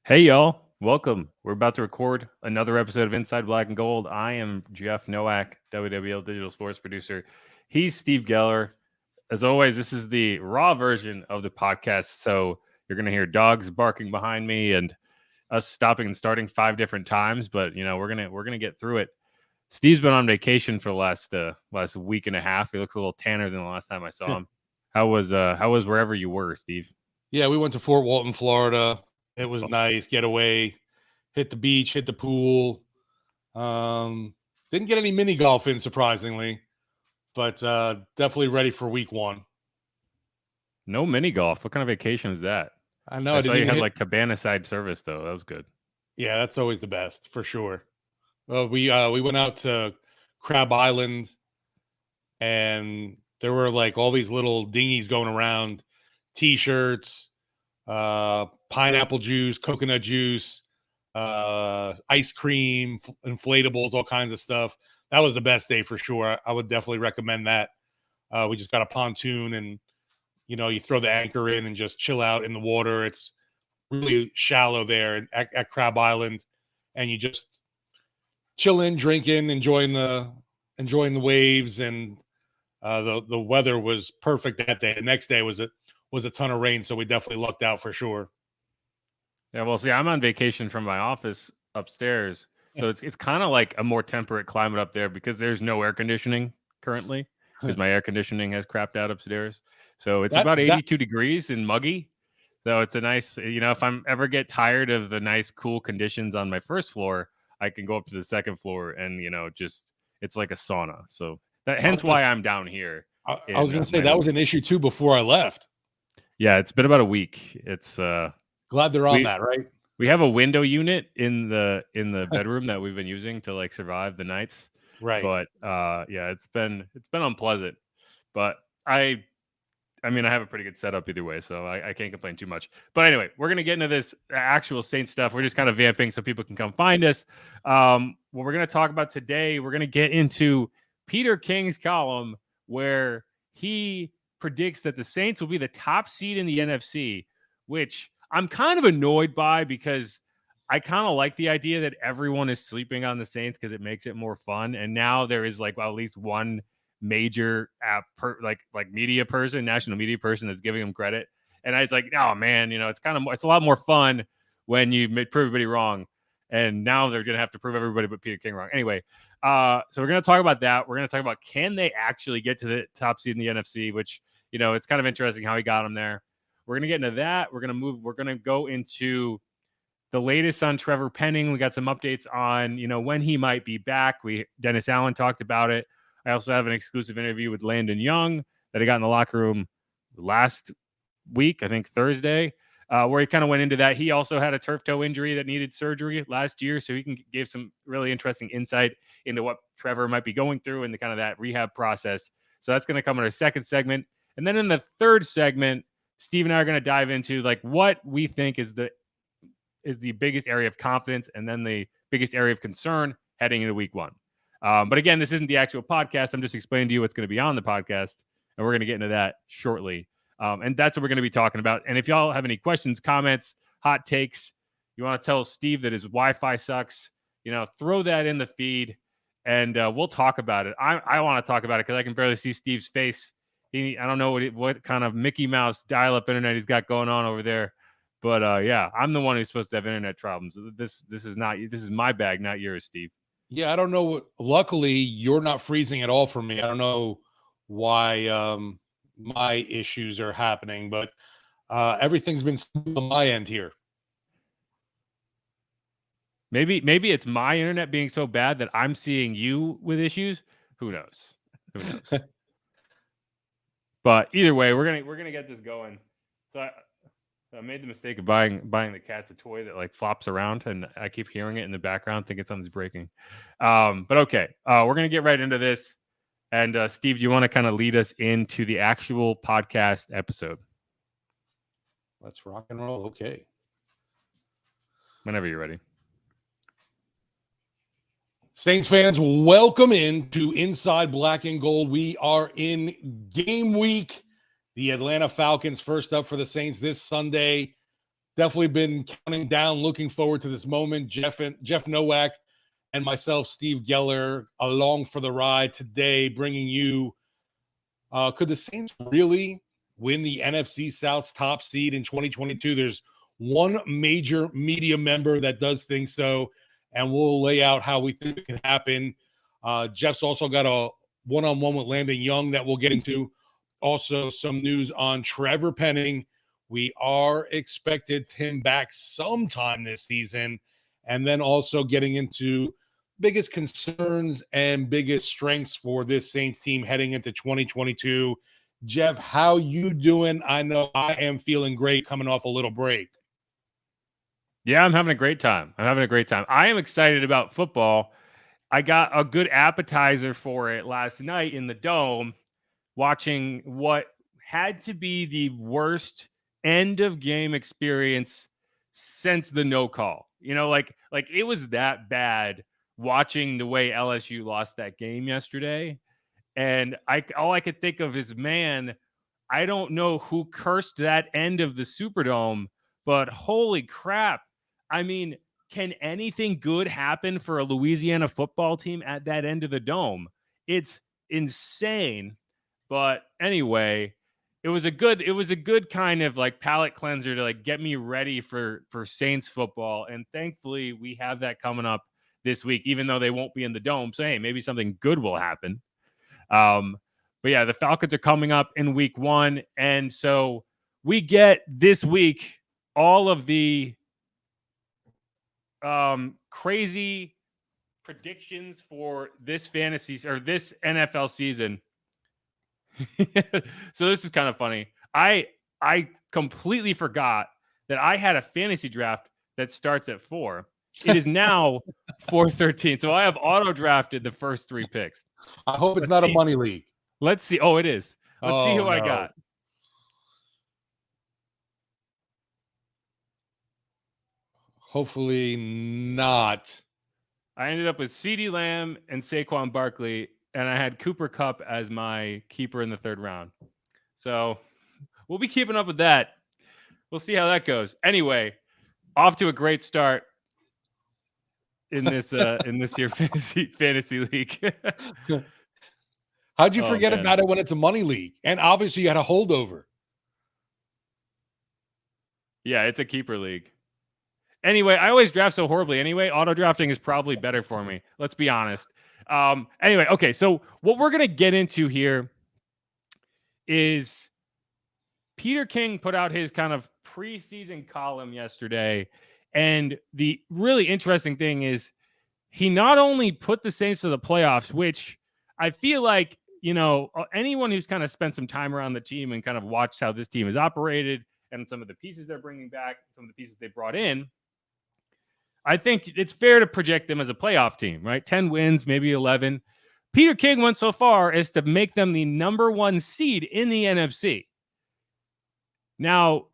Hey, y'all. Welcome. We're about to record another episode of Inside Black and Gold. I am Jeff Nowak, WWL digital sports producer. He's Steve Geller. As always, this is the raw version of the podcast. So you're going to hear dogs barking behind me and us stopping and starting 5 different times. But, we're going to get through it. Steve's been on vacation for the last week and a half. He looks a little tanner than the last time I saw him. How was wherever you were, Steve? Yeah, we went to Fort Walton, Florida. It was nice. Get away, hit the beach, hit the pool. Didn't get any mini golf in, surprisingly, but definitely ready for week one. No mini golf. What kind of vacation is that? I know. I saw you had like cabana side service though. That was good. Yeah, that's always the best for sure. We went out to Crab Island, and there were like all these little dinghies going around, T-shirts, pineapple juice, coconut juice, ice cream, inflatables, all kinds of stuff. That was the best day for sure. I would definitely recommend that. We just got a pontoon, and you throw the anchor in and just chill out in the water. It's really shallow there at Crab Island, and you just chill in, drinking, enjoying the waves, and the weather was perfect that day. The next day was a ton of rain, so we definitely lucked out for sure. Yeah, well, see, I'm on vacation from my office upstairs, so it's kind of like a more temperate climate up there because there's no air conditioning currently because my air conditioning has crapped out upstairs. So it's about 82 degrees and muggy. So it's a nice, if I'm ever get tired of the nice cool conditions on my first floor, I can go up to the second floor and just it's like a sauna. So hence why I'm down here. I was going to say that was an issue too before I left. Yeah, it's been about a week. It's glad they're on that, right? We have a window unit in the bedroom that we've been using to like survive the nights. Right. But yeah, it's been unpleasant. But I have a pretty good setup either way, so I can't complain too much. But anyway, we're going to get into this actual Saints stuff. We're just kind of vamping so people can come find us. What we're going to talk about today, we're going to get into Peter King's column where he predicts that the Saints will be the top seed in the NFC, which I'm kind of annoyed by because I kind of like the idea that everyone is sleeping on the Saints because it makes it more fun. And now there is at least one major media person, national media person that's giving them credit. And it's like, oh man, it's it's a lot more fun when you prove everybody wrong. And now they're going to have to prove everybody but Peter King wrong. Anyway, so we're going to talk about that. We're going to talk about can they actually get to the top seed in the NFC, which, it's kind of interesting how he got them there. We're going to get into that. We're going to go into the latest on Trevor Penning. We got some updates on, when he might be back. Dennis Allen talked about it. I also have an exclusive interview with Landon Young that I got in the locker room last week, I think Thursday, where he kind of went into that. He also had a turf toe injury that needed surgery last year, so he gave some really interesting insight into what Trevor might be going through and the kind of that rehab process. So that's going to come in our second segment. And then in the third segment, Steve and I are going to dive into what we think is the biggest area of confidence and then the biggest area of concern heading into week one. But again, this isn't the actual podcast. I'm just explaining to you what's going to be on the podcast, and we're going to get into that shortly. And that's what we're going to be talking about. And if y'all have any questions, comments, hot takes, you want to tell Steve that his Wi-Fi sucks, throw that in the feed, and we'll talk about it. I want to talk about it because I can barely see Steve's face. I don't know what kind of Mickey Mouse dial-up internet he's got going on over there. But yeah, I'm the one who's supposed to have internet problems. This is my bag, not yours, Steve. Yeah, I don't know. Luckily, you're not freezing at all for me. I don't know why my issues are happening, but everything's been on my end here. Maybe it's my internet being so bad that I'm seeing you with issues. Who knows? But either way, we're gonna get this going. So I made the mistake of buying the cats a toy that flops around, and I keep hearing it in the background, thinking something's breaking. But okay, we're gonna get right into this. And Steve, do you want to kind of lead us into the actual podcast episode? Let's rock and roll. Okay. Whenever you're ready. Saints fans, welcome into Inside Black and Gold. We are in game week. The Atlanta Falcons first up for the Saints this Sunday. Definitely been counting down, looking forward to this moment. Jeff Nowak and myself, Steve Geller, along for the ride today, bringing you. Could the Saints really win the NFC South's top seed in 2022? There's one major media member that does think so, and we'll lay out how we think it can happen. Jeff's also got a one-on-one with Landon Young that we'll get into. Also, some news on Trevor Penning. We are expected him back sometime this season, and then also getting into biggest concerns and biggest strengths for this Saints team heading into 2022. Jeff, how you doing? I know I am feeling great coming off a little break. Yeah, I'm having a great time. I am excited about football. I got a good appetizer for it last night in the Dome, watching what had to be the worst end of game experience since the no call. Like it was that bad watching the way LSU lost that game yesterday. And all I could think of is, man, I don't know who cursed that end of the Superdome, but holy crap. I mean, can anything good happen for a Louisiana football team at that end of the dome? It's insane. But anyway, it was a good kind of like palate cleanser to like get me ready for Saints football. And thankfully we have that coming up this week, even though they won't be in the dome. So hey, maybe something good will happen. But yeah, the Falcons are coming up in week 1. And so we get this week all of the crazy predictions for this fantasy or this NFL season. So this is kind of funny. I completely forgot that I had a fantasy draft that starts at 4. It is now 4:13. So I have auto drafted the first 3 picks. I hope it's not a money league. Let's see. Oh, it is. Let's see who I got. Hopefully not. I ended up with CeeDee Lamb and Saquon Barkley, and I had Cooper Kupp as my keeper in the 3rd round. So we'll be keeping up with that. We'll see how that goes. Anyway, off to a great start in this year fantasy league. How'd you forget about it when it's a money league? And obviously you had a holdover. Yeah, it's a keeper league. Anyway, I always draft so horribly anyway. Auto drafting is probably better for me. Let's be honest. Anyway, okay, so what we're going to get into here is Peter King put out his kind of preseason column yesterday. And the really interesting thing is he not only put the Saints to the playoffs, which I feel like, anyone who's kind of spent some time around the team and kind of watched how this team is operated and some of the pieces they're bringing back, some of the pieces they brought in, I think it's fair to project them as a playoff team, right? 10 wins, maybe 11. Peter King went so far as to make them the number 1 seed in the NFC. Now,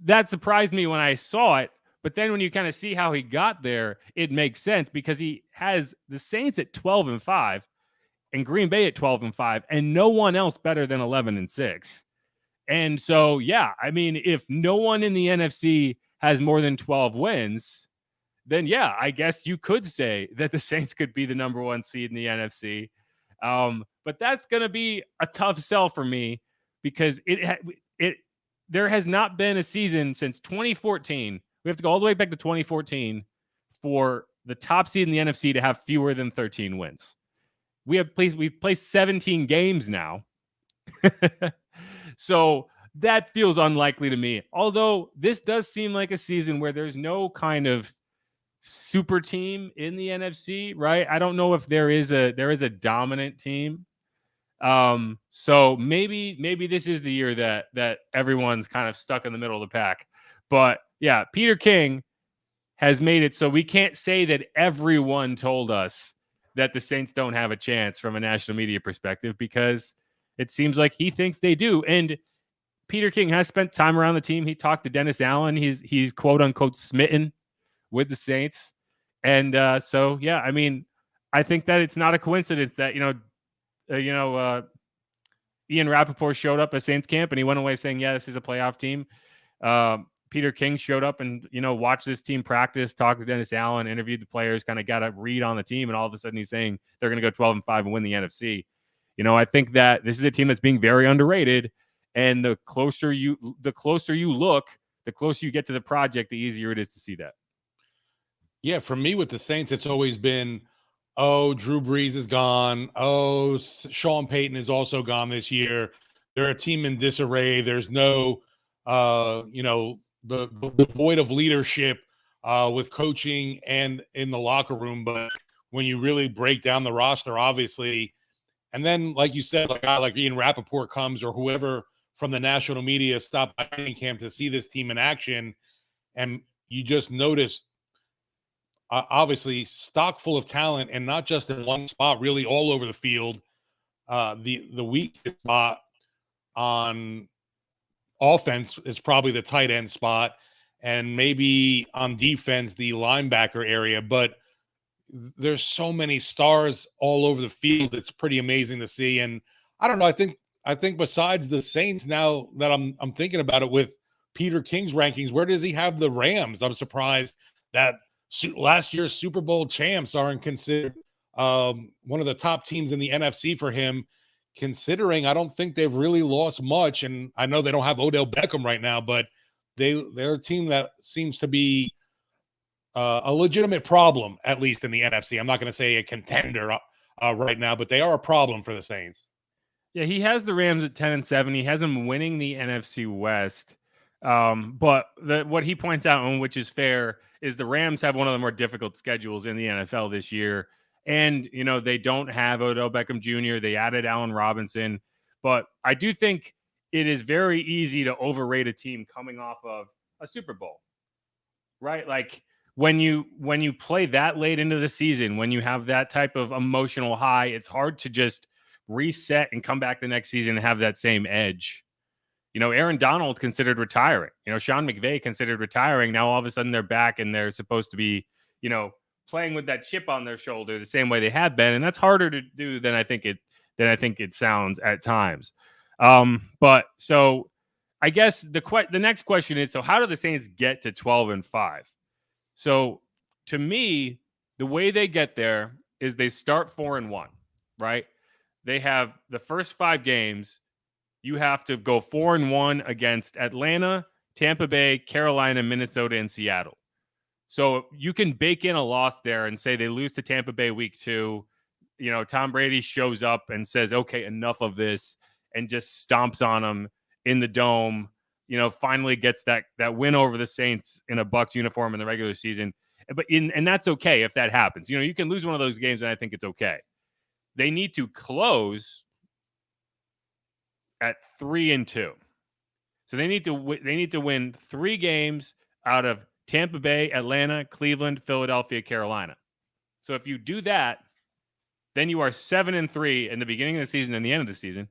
that surprised me when I saw it, but then when you kind of see how he got there, it makes sense because he has the Saints at 12-5 and Green Bay at 12-5 and no one else better than 11-6. And so, yeah, I mean, if no one in the NFC has more than 12 wins, then yeah, I guess you could say that the Saints could be the number 1 seed in the NFC. But that's going to be a tough sell for me because there has not been a season since 2014. We have to go all the way back to 2014 for the top seed in the NFC to have fewer than 13 wins. We've placed 17 games now. So that feels unlikely to me. Although this does seem like a season where there's no kind of super team in the NFC, right? I don't know if there is a dominant team. So maybe this is the year that everyone's kind of stuck in the middle of the pack. But yeah, Peter King has made it so we can't say that everyone told us that the Saints don't have a chance from a national media perspective, because it seems like he thinks they do. And Peter King has spent time around the team. He talked to Dennis Allen. He's quote unquote smitten with the Saints. And so, yeah, I mean, I think that it's not a coincidence that, Ian Rappaport showed up at Saints camp and he went away saying, yeah, this is a playoff team. Peter King showed up and, watched this team practice, talked to Dennis Allen, interviewed the players, kind of got a read on the team. And all of a sudden he's saying they're going to go 12-5 and win the NFC. I think that this is a team that's being very underrated. And the closer you look, the closer you get to the project, the easier it is to see that. Yeah, for me with the Saints, it's always been, oh, Drew Brees is gone. Oh, Sean Payton is also gone this year. They're a team in disarray. There's no, the void of leadership with coaching and in the locker room. But when you really break down the roster, obviously, and then, like you said, like Ian Rappaport comes or whoever from the national media stopped by training camp to see this team in action, and you just notice obviously stock full of talent, and not just in one spot, really all over the field. The weak spot on offense is probably the tight end spot, and maybe on defense the linebacker area, but there's so many stars all over the field. It's pretty amazing to see. And I don't know, I think besides the Saints, now that I'm thinking about it, with Peter King's rankings, where does he have the Rams? I'm surprised that last year's Super Bowl champs aren't considered one of the top teams in the NFC for him, considering I don't think they've really lost much. And I know they don't have Odell Beckham right now, but they're a team that seems to be a legitimate problem, at least in the NFC. I'm not going to say a contender right now, but they are a problem for the Saints. Yeah, he has the Rams at 10-7. He has them winning the NFC West. But what he points out, and which is fair, is the Rams have one of the more difficult schedules in the NFL this year. And, they don't have Odell Beckham Jr. They added Allen Robinson. But I do think it is very easy to overrate a team coming off of a Super Bowl, right? Like when you play that late into the season, when you have that type of emotional high, it's hard to just reset and come back the next season and have that same edge. Aaron Donald considered retiring. Sean McVay considered retiring. Now all of a sudden they're back and they're supposed to be, playing with that chip on their shoulder the same way they had been, and that's harder to do than I think it sounds at times. But so I guess the next question is, so how do the Saints get to 12-5? So to me, the way they get there is they start 4-1, right? They have the first 5 games. You have to go 4-1 against Atlanta, Tampa Bay, Carolina, Minnesota, and Seattle. So you can bake in a loss there and say they lose to Tampa Bay week 2. Tom Brady shows up and says, okay, enough of this, and just stomps on them in the dome, finally gets that win over the Saints in a Bucs uniform in the regular season. And that's okay if that happens. You can lose one of those games, and I think it's okay. They need to close at 3-2. So they need to win 3 games out of Tampa Bay, Atlanta, Cleveland, Philadelphia, Carolina. So if you do that, then you are 7-3 in the beginning of the season and the end of the season,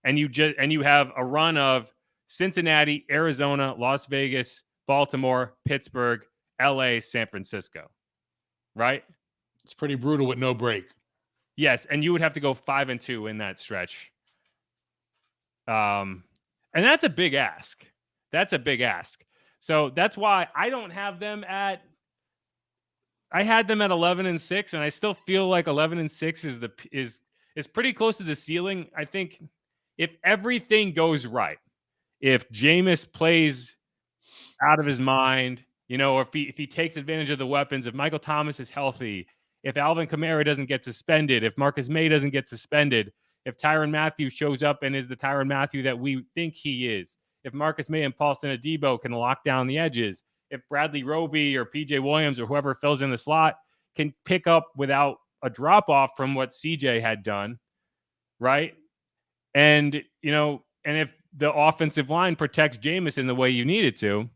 and you have a run of Cincinnati, Arizona, Las Vegas, Baltimore, Pittsburgh, LA, San Francisco. Right? It's pretty brutal with no break. Yes, and you would have to go 5-2 in that stretch. And that's a big ask. So that's why I don't have them I had them at 11-6, and I still feel like 11-6 is pretty close to the ceiling. I think if everything goes right, if Jameis plays out of his mind, or if he takes advantage of the weapons, if Michael Thomas is healthy, if Alvin Kamara doesn't get suspended, if Marcus May doesn't get suspended, if Tyrann Mathieu shows up and is the Tyrann Mathieu that we think he is, if Marcus May and Paulson Adebo can lock down the edges, if Bradley Roby or PJ Williams or whoever fills in the slot can pick up without a drop-off from what CJ had done, right? And, and if the offensive line protects Jameis the way you need it to,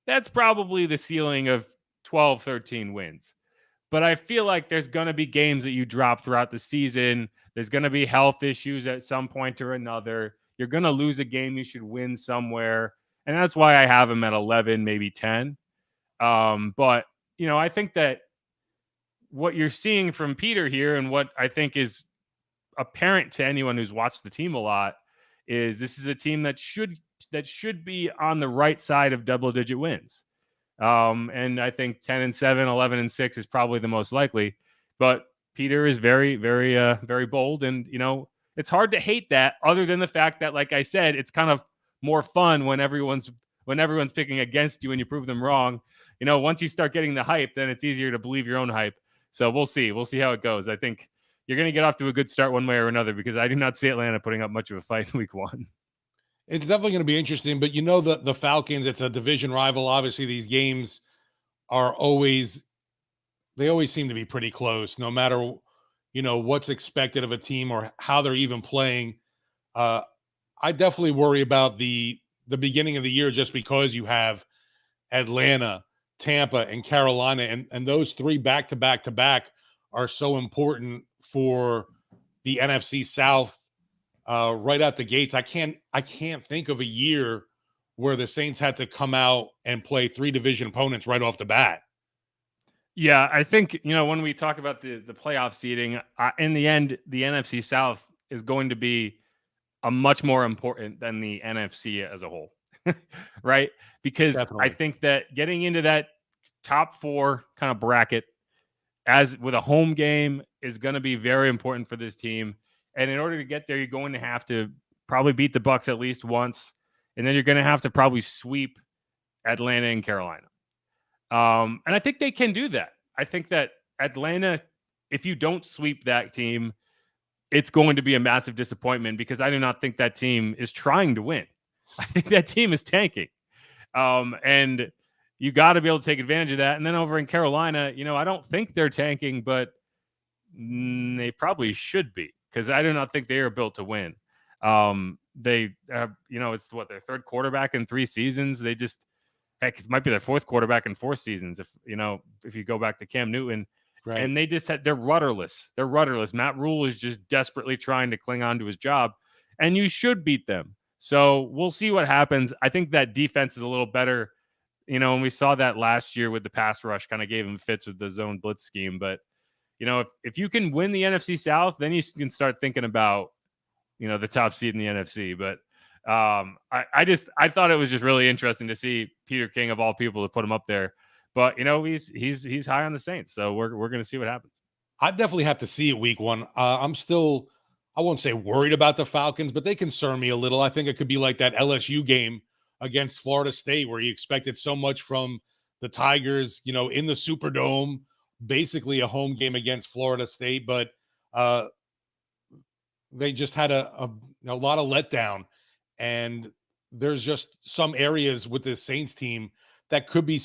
that's probably the ceiling of 12, 13 wins. But I feel like there's going to be games that you drop throughout the season. There's going to be health issues at some point or another. You're going to lose a game you should win somewhere. And that's why I have him at 11, maybe 10. But, I think that what you're seeing from Peter here, and what I think is apparent to anyone who's watched the team a lot, is this is a team that should that should be on the right side of double-digit wins. And I think 10-7, 11-6 is probably the most likely. But Peter is very, very, very bold, and it's hard to hate that. Other than the fact that, like I said, it's kind of more fun when everyone's picking against you and you prove them wrong. Once you start getting the hype, then it's easier to believe your own hype. So we'll see. We'll see how it goes. I think you're going to get off to a good start one way or another, because I do not see Atlanta putting up much of a fight in week 1. It's definitely going to be interesting, but the Falcons, it's a division rival. Obviously, these games are always seem to be pretty close, no matter what's expected of a team or how they're even playing. I definitely worry about the beginning of the year, just because you have Atlanta, Tampa, and Carolina, and those 3 back to back are so important for the NFC South. Right out the gates, I can't think of a year where the Saints had to come out and play 3 division opponents right off the bat. Yeah, I think when we talk about the playoff seeding, in the end, the NFC South is going to be a much more important than the NFC as a whole, right? Because Definitely. I think that getting into that top 4 kind of bracket as with a home game is going to be very important for this team. And in order to get there, you're going to have to probably beat the Bucs at least once, and then you're going to have to probably sweep Atlanta and Carolina. And I think they can do that. I think that Atlanta, if you don't sweep that team, it's going to be a massive disappointment, because I do not think that team is trying to win. I think that team is tanking. And you got to be able to take advantage of that. And then over in Carolina, I don't think they're tanking, but they probably should be, because I do not think they are built to win. They have, it's their 3rd quarterback in 3 seasons. They just, heck, it might be their 4th quarterback in 4 seasons. If you go back to Cam Newton. Right. And they just they're rudderless. They're rudderless. Matt Rule is just desperately trying to cling on to his job, and you should beat them. So we'll see what happens. I think that defense is a little better. And we saw that last year with the pass rush, kind of gave him fits with the zone blitz scheme. But, if you can win the NFC South, then you can start thinking about, the top seed in the NFC. But I thought it was just really interesting to see Peter King, of all people, to put him up there. But he's high on the Saints, so we're going to see what happens. I definitely have to see it week 1. I'm still, I won't say worried about the Falcons, but they concern me a little. I think it could be like that LSU game against Florida State, where you expected so much from the Tigers, in the Superdome, basically a home game against Florida State, but they just had a lot of letdown. And there's just some areas with this Saints team that could be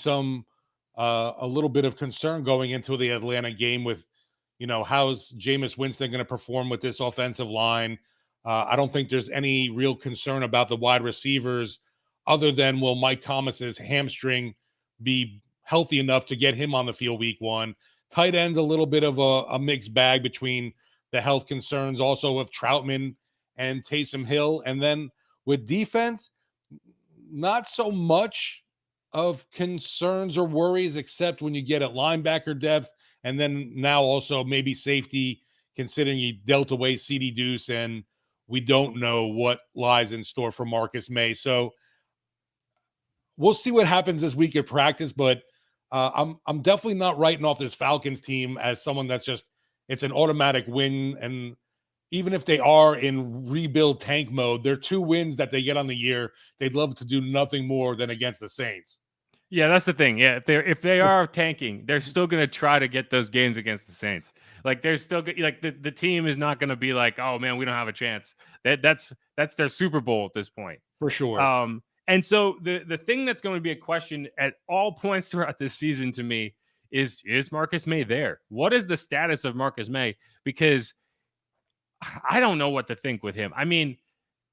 a little bit of concern going into the Atlanta game with, how's Jameis Winston going to perform with this offensive line? I don't think there's any real concern about the wide receivers, other than will Mike Thomas's hamstring be healthy enough to get him on the field week 1? Tight ends, a little bit of a mixed bag between the health concerns also of Troutman and Taysom Hill. And then with defense, not so much of concerns or worries, except when you get at linebacker depth, and then now also maybe safety, considering you dealt away CD Deuce, and we don't know what lies in store for Marcus May. So we'll see what happens this week at practice, but I'm definitely not writing off this Falcons team as someone that's just, it's an automatic win. And even if they are in rebuild tank mode, they're 2 wins that they get on the year. They'd love to do nothing more than against the Saints. Yeah, that's the thing. Yeah, if they are tanking, they're still going to try to get those games against the Saints. Like, they're still like the team is not going to be like, oh man, we don't have a chance. That's their Super Bowl at this point, for sure. And so the thing that's going to be a question at all points throughout this season to me is Marcus May there? What is the status of Marcus May? Because I don't know what to think with him. I mean,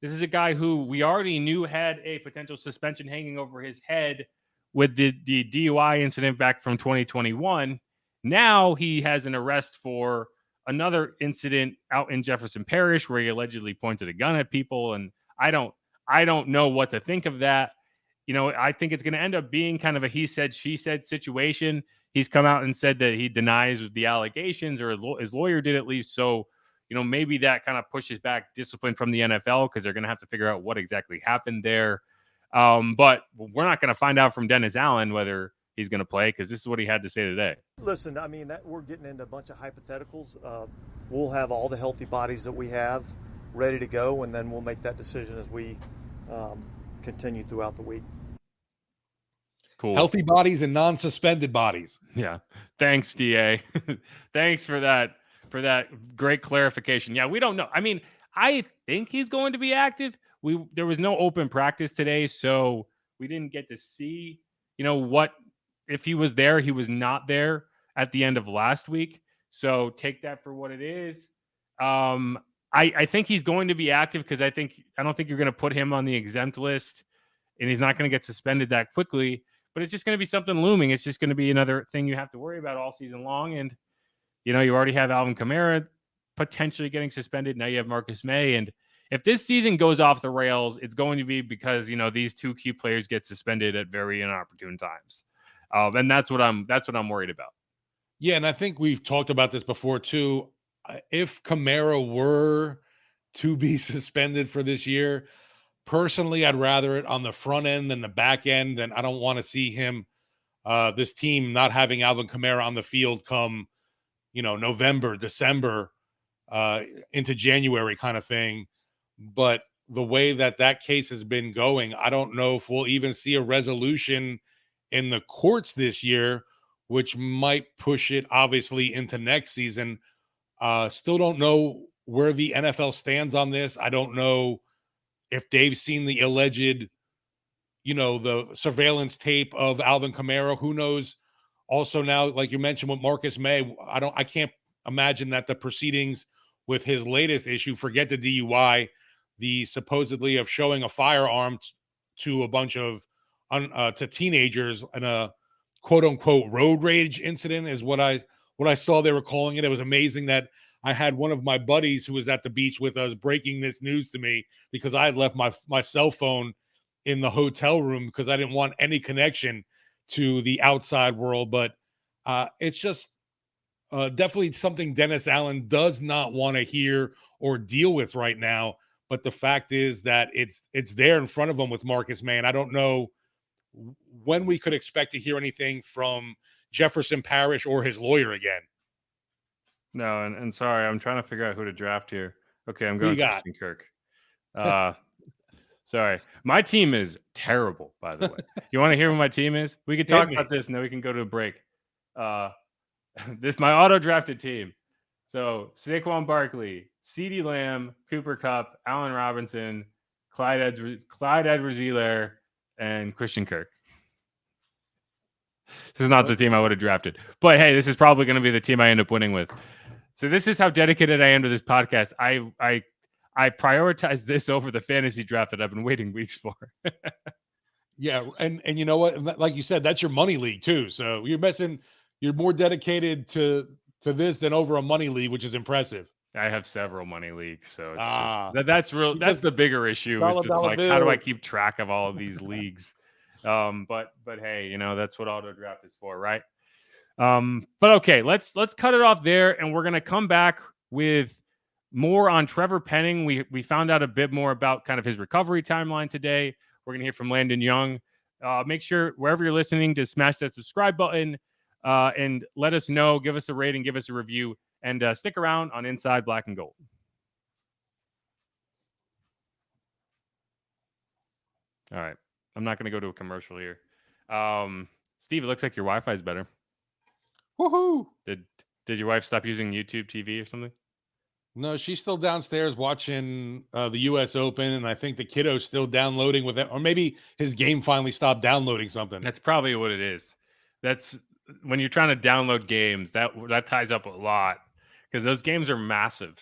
this is a guy who we already knew had a potential suspension hanging over his head with the DUI incident back from 2021. Now he has an arrest for another incident out in Jefferson Parish where he allegedly pointed a gun at people. And I don't know what to think of that. I think it's going to end up being kind of a he said, she said situation. He's come out and said that he denies the allegations, or his lawyer did at least. So, maybe that kind of pushes back discipline from the NFL, because they're going to have to figure out what exactly happened there. But we're not going to find out from Dennis Allen whether he's going to play, because this is what he had to say today. Listen, I mean, that we're getting into a bunch of hypotheticals. We'll have all the healthy bodies that we have ready to go, and then we'll make that decision as we continue throughout the week. Cool. Healthy bodies and non-suspended bodies. Yeah. Thanks, DA. Thanks for that great clarification. Yeah, we don't know. I mean, I think he's going to be active. There was no open practice today, so we didn't get to see, what if he was there. He was not there at the end of last week. So take that for what it is. I think he's going to be active, because I don't think you're going to put him on the exempt list, and he's not going to get suspended that quickly. But it's just going to be something looming. It's just going to be another thing you have to worry about all season long. And, you already have Alvin Kamara potentially getting suspended. Now you have Marcus May. And if this season goes off the rails, it's going to be because, these two key players get suspended at very inopportune times. And that's what I'm worried about. Yeah, and I think we've talked about this before too. If Kamara were to be suspended for this year, personally, I'd rather it on the front end than the back end, and I don't want to see him, this team, not having Alvin Kamara on the field come, November, December, into January kind of thing. But the way that case has been going, I don't know if we'll even see a resolution in the courts this year, which might push it obviously into next season. Still don't know where the NFL stands on this. I don't know if Dave's seen the alleged, the surveillance tape of Alvin Kamara. Who knows? Also now, like you mentioned with Marcus May, I can't imagine that the proceedings with his latest issue, forget the DUI, the supposedly of showing a firearm to a bunch of to teenagers in a quote unquote road rage incident is what I saw they were calling it. It was amazing that I had one of my buddies who was at the beach with us breaking this news to me, because I had left my cell phone in the hotel room because I didn't want any connection to the outside world. But it's just definitely something Dennis Allen does not want to hear or deal with right now. But the fact is that it's there in front of him with Marcus May. And I don't know when we could expect to hear anything from Jefferson Parish or his lawyer again. No, and sorry, I'm trying to figure out who to draft here. Okay, I'm going Christian Kirk. Sorry. My team is terrible, by the way. You want to hear who my team is? We can talk about this, and then we can go to a break. This is my auto-drafted team. So, Saquon Barkley, CeeDee Lamb, Cooper Kupp, Allen Robinson, Clyde Edwards-Helaire, and Christian Kirk. This is not the team I would have drafted. But, hey, this is probably going to be the team I end up winning with. So this is how dedicated I am to this podcast. I prioritize this over the fantasy draft that I've been waiting weeks for. Yeah, and you know what? Like you said, that's your money league too. So you're more dedicated to this than over a money league, which is impressive. I have several money leagues, so it's that's real. That's the bigger issue. Is it's like, how do I keep track of all of these leagues? But hey, that's what auto draft is for, right? But okay, let's cut it off there, and we're gonna come back with more on Trevor Penning. We found out a bit more about kind of his recovery timeline today. We're gonna hear from Landon Young. Make sure wherever you're listening to smash that subscribe button and let us know, give us a rating, give us a review, and stick around on Inside Black and Gold. All right, I'm not gonna go to a commercial here. Steve, it looks like your Wi-Fi is better. Woohoo! Did your wife stop using YouTube TV or something? No, she's still downstairs watching the U.S. Open, and I think the kiddo's still downloading with it, or maybe his game finally stopped downloading something. That's probably what it is. That's when you're trying to download games, that ties up a lot, because those games are massive.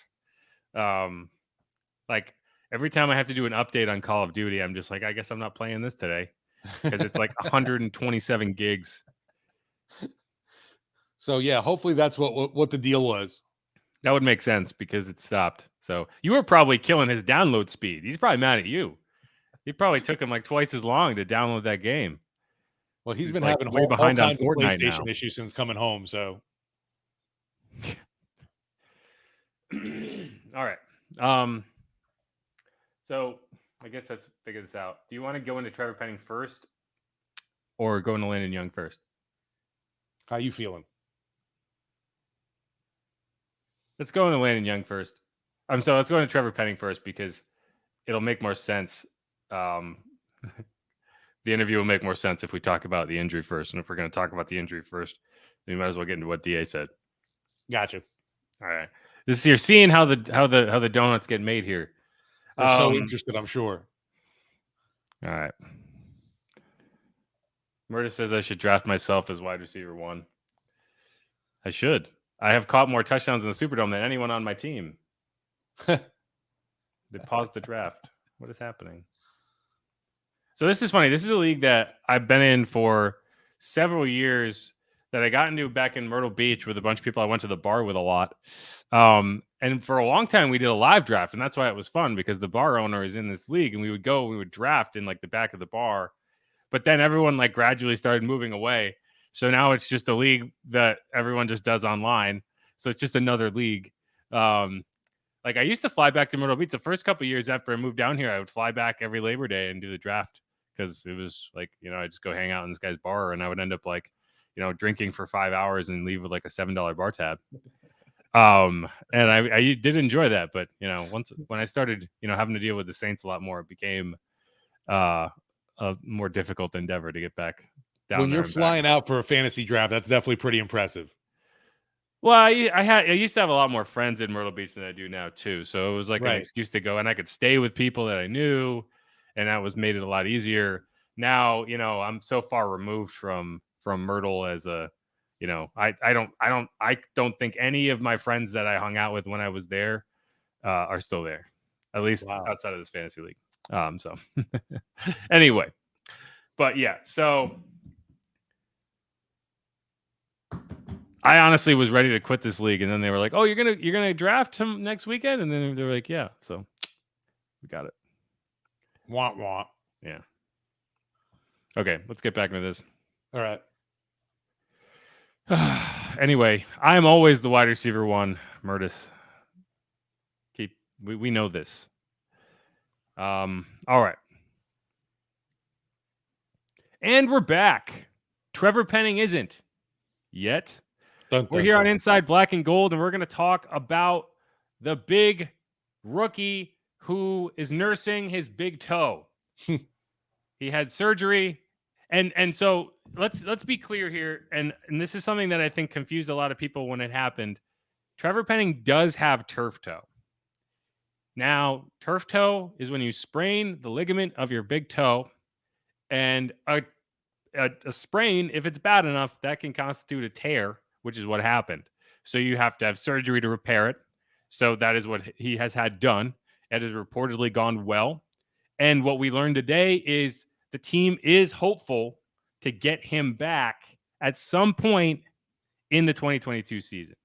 Like every time I have to do an update on Call of Duty, I'm just like, I guess I'm not playing this today, because it's like 127 gigs. So yeah, hopefully that's what the deal was. That would make sense because it stopped. So you were probably killing his download speed. He's probably mad at you. It probably took him like twice as long to download that game. Well, he's been having way behind on Fortnite PlayStation now. issues since coming home. So, all right. So I guess let's figure this out. Do you want to go into Trevor Penning first or go into Landon Young first? How you feeling? Let's go into Landon Young first. Let's go into Trevor Penning first because it'll make more sense. The interview will make more sense if we talk about the injury first. And if we're going to talk about the injury first, we might as well get into what DA said. Gotcha. All right. You're seeing how the donuts get made here. They're so interested, I'm sure. All right. Murda says I should draft myself as wide receiver 1. I should. I have caught more touchdowns in the Superdome than anyone on my team. They paused the draft. What is happening? So this is funny. This is a league that I've been in for several years that I got into back in Myrtle Beach with a bunch of people I went to the bar with a lot. And for a long time, we did a live draft, and that's why it was fun because the bar owner is in this league, and we would draft in like the back of the bar. But then everyone like gradually started moving away. So now it's just a league that everyone just does online. So it's just another league. Like I used to fly back to Myrtle Beach the first couple of years after I moved down here. I would fly back every Labor Day and do the draft because it was like, I just go hang out in this guy's bar, and I would end up like, drinking for 5 hours and leave with like a $7 bar tab. And I did enjoy that, but when I started, having to deal with the Saints a lot more, it became a more difficult endeavor to get back down. When you're flying out for a fantasy draft, that's definitely pretty impressive. Well, I used to have a lot more friends in Myrtle Beach than I do now too, so it was like an excuse to go, and I could stay with people that I knew, and that made it a lot easier. Now, I'm so far removed from Myrtle as a, I don't think any of my friends that I hung out with when I was there are still there, at least outside of this fantasy league. So anyway, but yeah, so I honestly was ready to quit this league, and then they were like, "Oh, you're gonna draft him next weekend," and then they're like, "Yeah." So we got it. Wah wah. Yeah. Okay, let's get back into this. All right. Anyway, I'm always the wide receiver 1, Murtis. We know this. All right. And we're back. Trevor Penning isn't yet. We're here on Inside Black and Gold, and we're going to talk about the big rookie who is nursing his big toe. He had surgery. And so let's be clear here, and this is something that I think confused a lot of people when it happened. Trevor Penning does have turf toe. Now, turf toe is when you sprain the ligament of your big toe, and a sprain, if it's bad enough, that can constitute a tear, which is what happened. So you have to have surgery to repair it. So that is what he has had done. It has reportedly gone well. And what we learned today is the team is hopeful to get him back at some point in the 2022 season.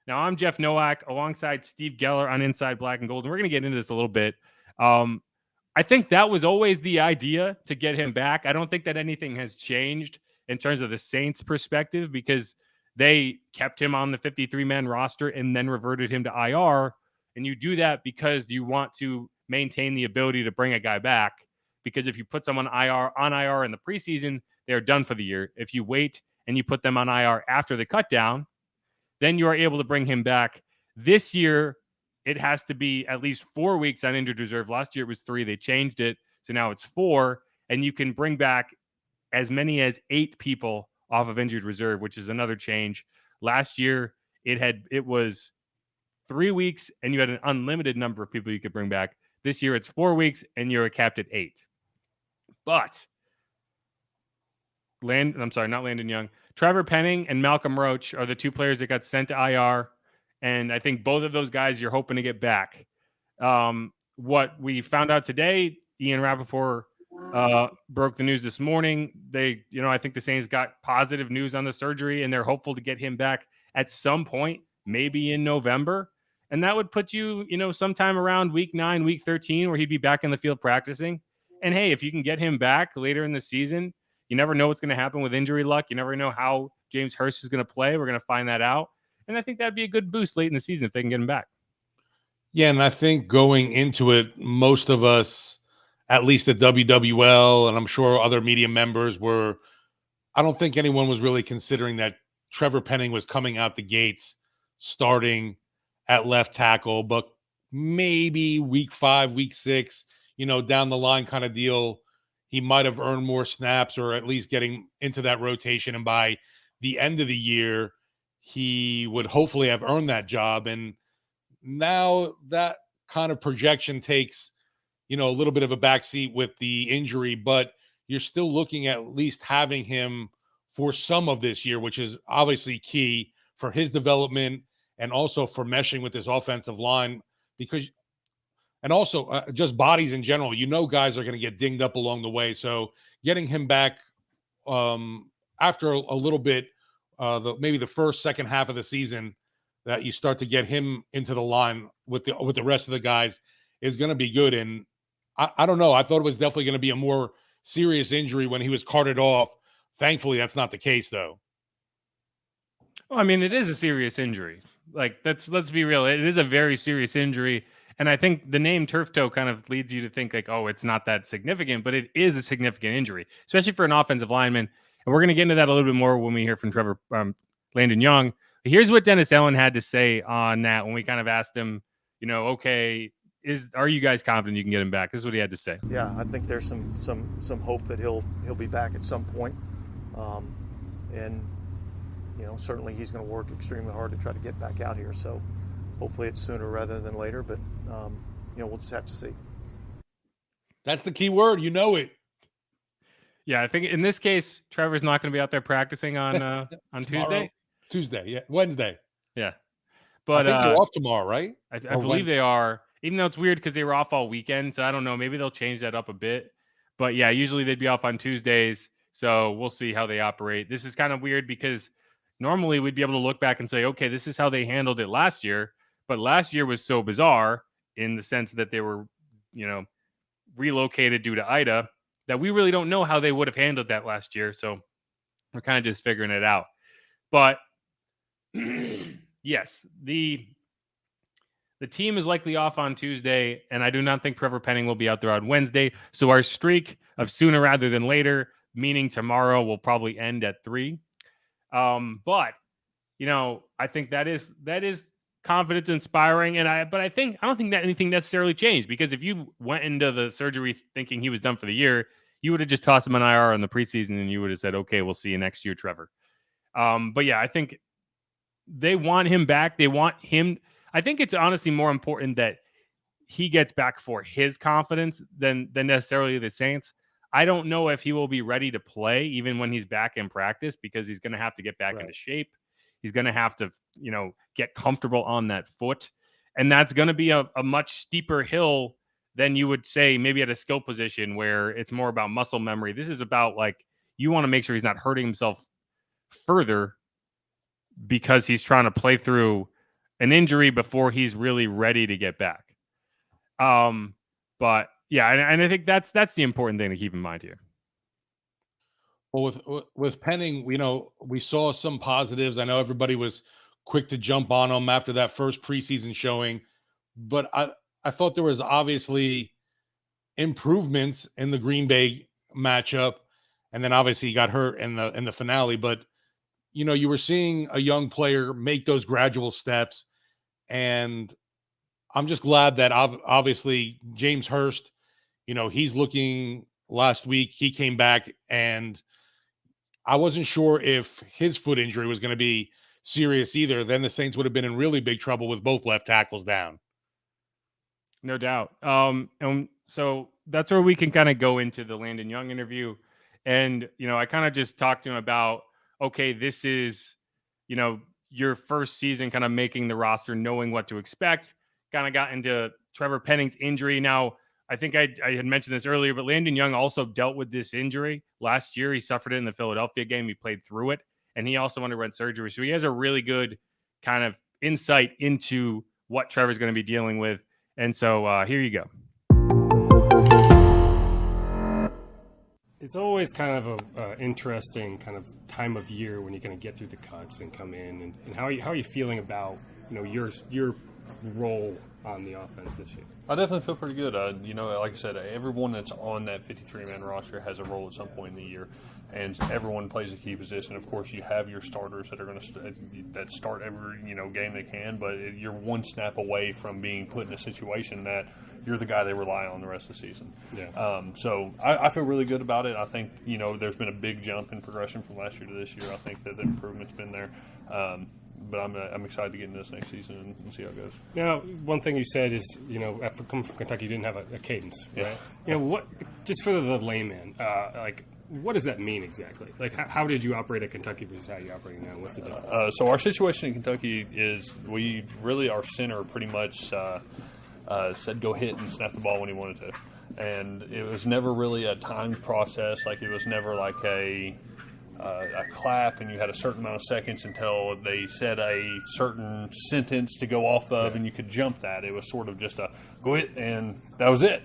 Now, I'm Jeff Nowak alongside Steve Geller on Inside Black and Gold, and we're going to get into this a little bit. I think that was always the idea, to get him back. I don't think that anything has changed in terms of the Saints' perspective, because they kept him on the 53-man roster and then reverted him to IR. And you do that because you want to maintain the ability to bring a guy back. Because if you put someone on IR in the preseason, they're done for the year. If you wait and you put them on IR after the cutdown, then you are able to bring him back. This year, it has to be at least 4 weeks on injured reserve. Last year it was 3. They changed it, so now it's 4. And you can bring back as many as 8 people off of injured reserve, which is another change. Last year, it was 3 weeks, and you had an unlimited number of people you could bring back. This year, it's 4 weeks, and you're capped at 8. But not Landon Young. Trevor Penning and Malcolm Roach are the 2 players that got sent to IR, and I think both of those guys you're hoping to get back. What we found out today, Ian Rappaport broke the news this morning. I think the Saints got positive news on the surgery, and they're hopeful to get him back at some point, maybe in November. And that would put you, sometime around week 9, week 13, where he'd be back in the field practicing. And hey, if you can get him back later in the season, you never know what's going to happen with injury luck. You never know how James Hurst is going to play. We're going to find that out. And I think that'd be a good boost late in the season if they can get him back. Yeah, and I think going into it, most of us at least at WWL, and I'm sure other media members were, I don't think anyone was really considering that Trevor Penning was coming out the gates starting at left tackle, but maybe week 5, week 6, down the line kind of deal, he might have earned more snaps or at least getting into that rotation. And by the end of the year, he would hopefully have earned that job. And now that kind of projection takes, a little bit of a backseat with the injury, but you're still looking at least having him for some of this year, which is obviously key for his development and also for meshing with this offensive line, because, and also just bodies in general, guys are going to get dinged up along the way. So getting him back after a little bit, maybe the first, second half of the season, that you start to get him into the line with the rest of the guys is going to be good. And I don't know. I thought it was definitely going to be a more serious injury when he was carted off. Thankfully, that's not the case, though. Well, I mean, it is a serious injury. Like, let's be real. It is a very serious injury. And I think the name turf toe kind of leads you to think like, oh, it's not that significant, but it is a significant injury, especially for an offensive lineman. And we're going to get into that a little bit more when we hear from Landon Young. But here's what Dennis Allen had to say on that when we kind of asked him, okay, are you guys confident you can get him back? This is what he had to say. Yeah, I think there's some hope that he'll be back at some point. And certainly he's going to work extremely hard to try to get back out here. So hopefully it's sooner rather than later, but we'll just have to see. That's the key word. You know it. Yeah, I think in this case, Trevor's not going to be out there practicing on Tuesday. Tuesday, yeah, Wednesday. Yeah, but I think they're off tomorrow, right? I believe they are. Even though it's weird because they were off all weekend, so I don't know. Maybe they'll change that up a bit. But yeah, usually they'd be off on Tuesdays, so we'll see how they operate. This is kind of weird because normally we'd be able to look back and say, okay, this is how they handled it last year. But last year was so bizarre in the sense that they were, relocated due to Ida, that we really don't know how they would have handled that last year. So we're kind of just figuring it out. But yes, the team is likely off on Tuesday, and I do not think Trevor Penning will be out there on Wednesday. So our streak of sooner rather than later, meaning tomorrow, will probably end at 3. But I think that is confidence inspiring, and I don't think that anything necessarily changed, because if you went into the surgery thinking he was done for the year, you would have just tossed him on IR in the preseason, and you would have said, okay, we'll see you next year, Trevor. But yeah, I think they want him back. They want him. I think it's honestly more important that he gets back for his confidence than necessarily the Saints. I don't know if he will be ready to play even when he's back in practice, because he's going to have to get back into shape. He's going to have to, get comfortable on that foot. And that's going to be a much steeper hill than you would say maybe at a skill position where it's more about muscle memory. This is about you want to make sure he's not hurting himself further because he's trying to play through an injury before he's really ready to get back. But yeah, and I think that's the important thing to keep in mind here. Well, with Penning, we saw some positives. I know everybody was quick to jump on him after that first preseason showing, but I thought there was obviously improvements in the Green Bay matchup, and then obviously he got hurt in the finale. But you were seeing a young player make those gradual steps, and I'm just glad that obviously James Hurst, he's looking. Last week he came back, and I wasn't sure if his foot injury was going to be serious either. Then the Saints would have been in really big trouble with both left tackles down. No doubt. And so that's where we can kind of go into the Landon Young interview. And, I kind of just talked to him about, okay, this is, your first season kind of making the roster, knowing what to expect. Kind of got into Trevor Penning's injury. Now, I think I had mentioned this earlier, but Landon Young also dealt with this injury last year. He suffered it in the Philadelphia game. He played through it, and he also underwent surgery. So he has a really good kind of insight into what Trevor's going to be dealing with. And so here you go. It's always kind of a interesting kind of time of year when you're going to get through the cuts and come in. And how are you feeling about your role on the offense this year? I definitely feel pretty good. Like I said, everyone that's on that 53-man roster has a role at some point in the year, and everyone plays a key position. Of course, you have your starters that are going to start every game they can, but you're one snap away from being put in a situation that you're the guy they rely on the rest of the season. Yeah. So I feel really good about it. I think there's been a big jump in progression from last year to this year. I think that the improvement's been there. But I'm excited to get into this next season and see how it goes. Now, one thing you said is, after coming from Kentucky, you didn't have a cadence, right? Yeah. What, just for the layman, what does that mean exactly? Like, how did you operate at Kentucky versus how you operate now? What's the difference? So our situation in Kentucky is our center pretty much said go hit and snap the ball when he wanted to. And it was never really a timed process. Like, it was never like a clap and you had a certain amount of seconds until they said a certain sentence to go off of and you could jump that. It was sort of just a go hit and that was it.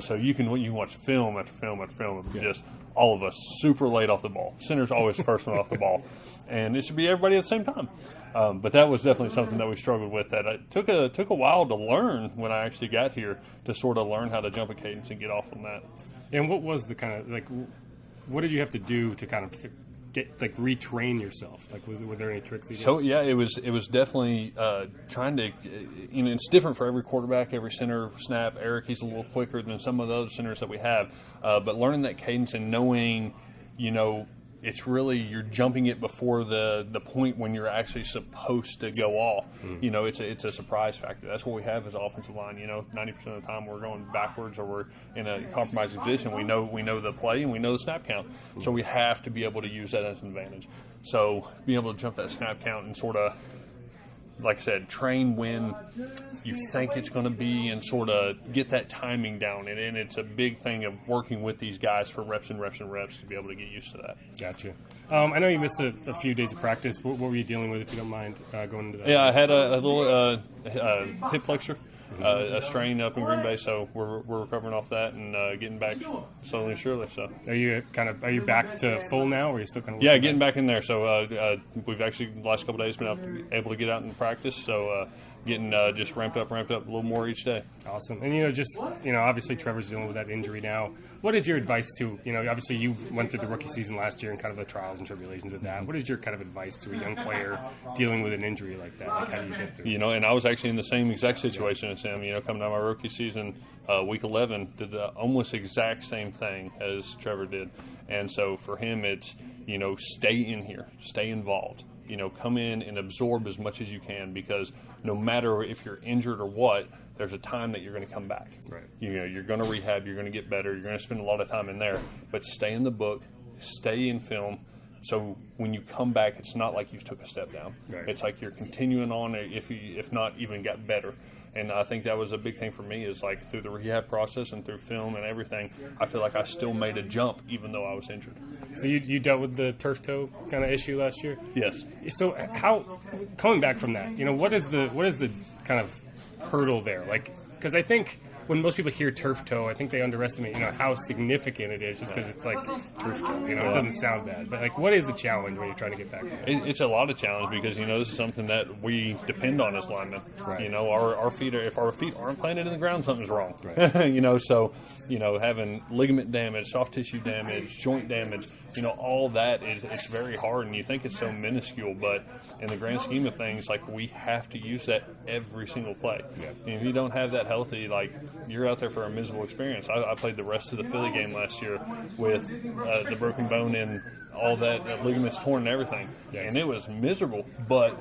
So you can watch film after film after film of just all of us super late off the ball. Center's always the first one off the ball. And it should be everybody at the same time. But that was definitely something that we struggled with. That it took a while to learn when I actually got here to sort of learn how to jump a cadence and get off on that. And what was the kind of what did you have to do to kind of retrain yourself? Were there any tricks? So it was definitely trying to. It's different for every quarterback, every center snap. Eric, he's a little quicker than some of the other centers that we have, but learning that cadence and knowing, it's really you're jumping it before the point when you're actually supposed to go off. It's a surprise factor. That's what we have as offensive line. 90% of the time we're going backwards or we're in a compromising position. We know the play and we know the snap count. So we have to be able to use that as an advantage. So being able to jump that snap count and sort of, like I said, train when you think it's going to be and sort of get that timing down. And it's a big thing of working with these guys for reps and reps and reps to be able to get used to that. Gotcha. I know you missed a few days of practice. What were you dealing with, if you don't mind going into that? Yeah, I had a little hip flexor, a strain up in Green Bay, so we're recovering off that and getting back slowly and surely. So are you back to full now, or are you still kind of? Yeah, getting back in there. So we've actually the last couple of days been able to get out and practice. So getting just ramped up a little more each day. Awesome. And obviously Trevor's dealing with that injury now. What is your advice to, obviously you went through the rookie season last year and kind of the trials and tribulations of that. What is your kind of advice to a young player dealing with an injury like that? Like, how do you get through? And I was actually in the same exact situation as him. Coming out of my rookie season, week 11, did the almost exact same thing as Trevor did. And so for him, it's, stay in here, stay involved. Come in and absorb as much as you can, because no matter if you're injured or what, there's a time that you're going to come back. Right. You're going to rehab, you're going to get better, you're going to spend a lot of time in there, but stay in the book, stay in film. So when you come back, it's not like you took a step down. Right. It's like you're continuing on, if not even got better. And I think that was a big thing for me, is like through the rehab process and through film and everything, I feel like I still made a jump even though I was injured. So you dealt with the turf toe kind of issue last year? Yes. So how, coming back from that, what is the kind of hurdle there? Like, because I think when most people hear turf toe, I think they underestimate, how significant it is, just because it's like turf toe. It doesn't sound bad. But, like, what is the challenge when you're trying to get back there? It's a lot of challenge, because, this is something that we depend on as linemen. Right. Our feet if our feet aren't planted in the ground, something's wrong. Right. So, having ligament damage, soft tissue damage, joint damage, all that it's very hard, and you think it's so minuscule, but in the grand scheme of things, like, we have to use that every single play. Yeah. And if you don't have that healthy, like, you're out there for a miserable experience. I played the rest of the Philly game last year with the broken bone and all that, ligaments torn and everything. Yes. And it was miserable, but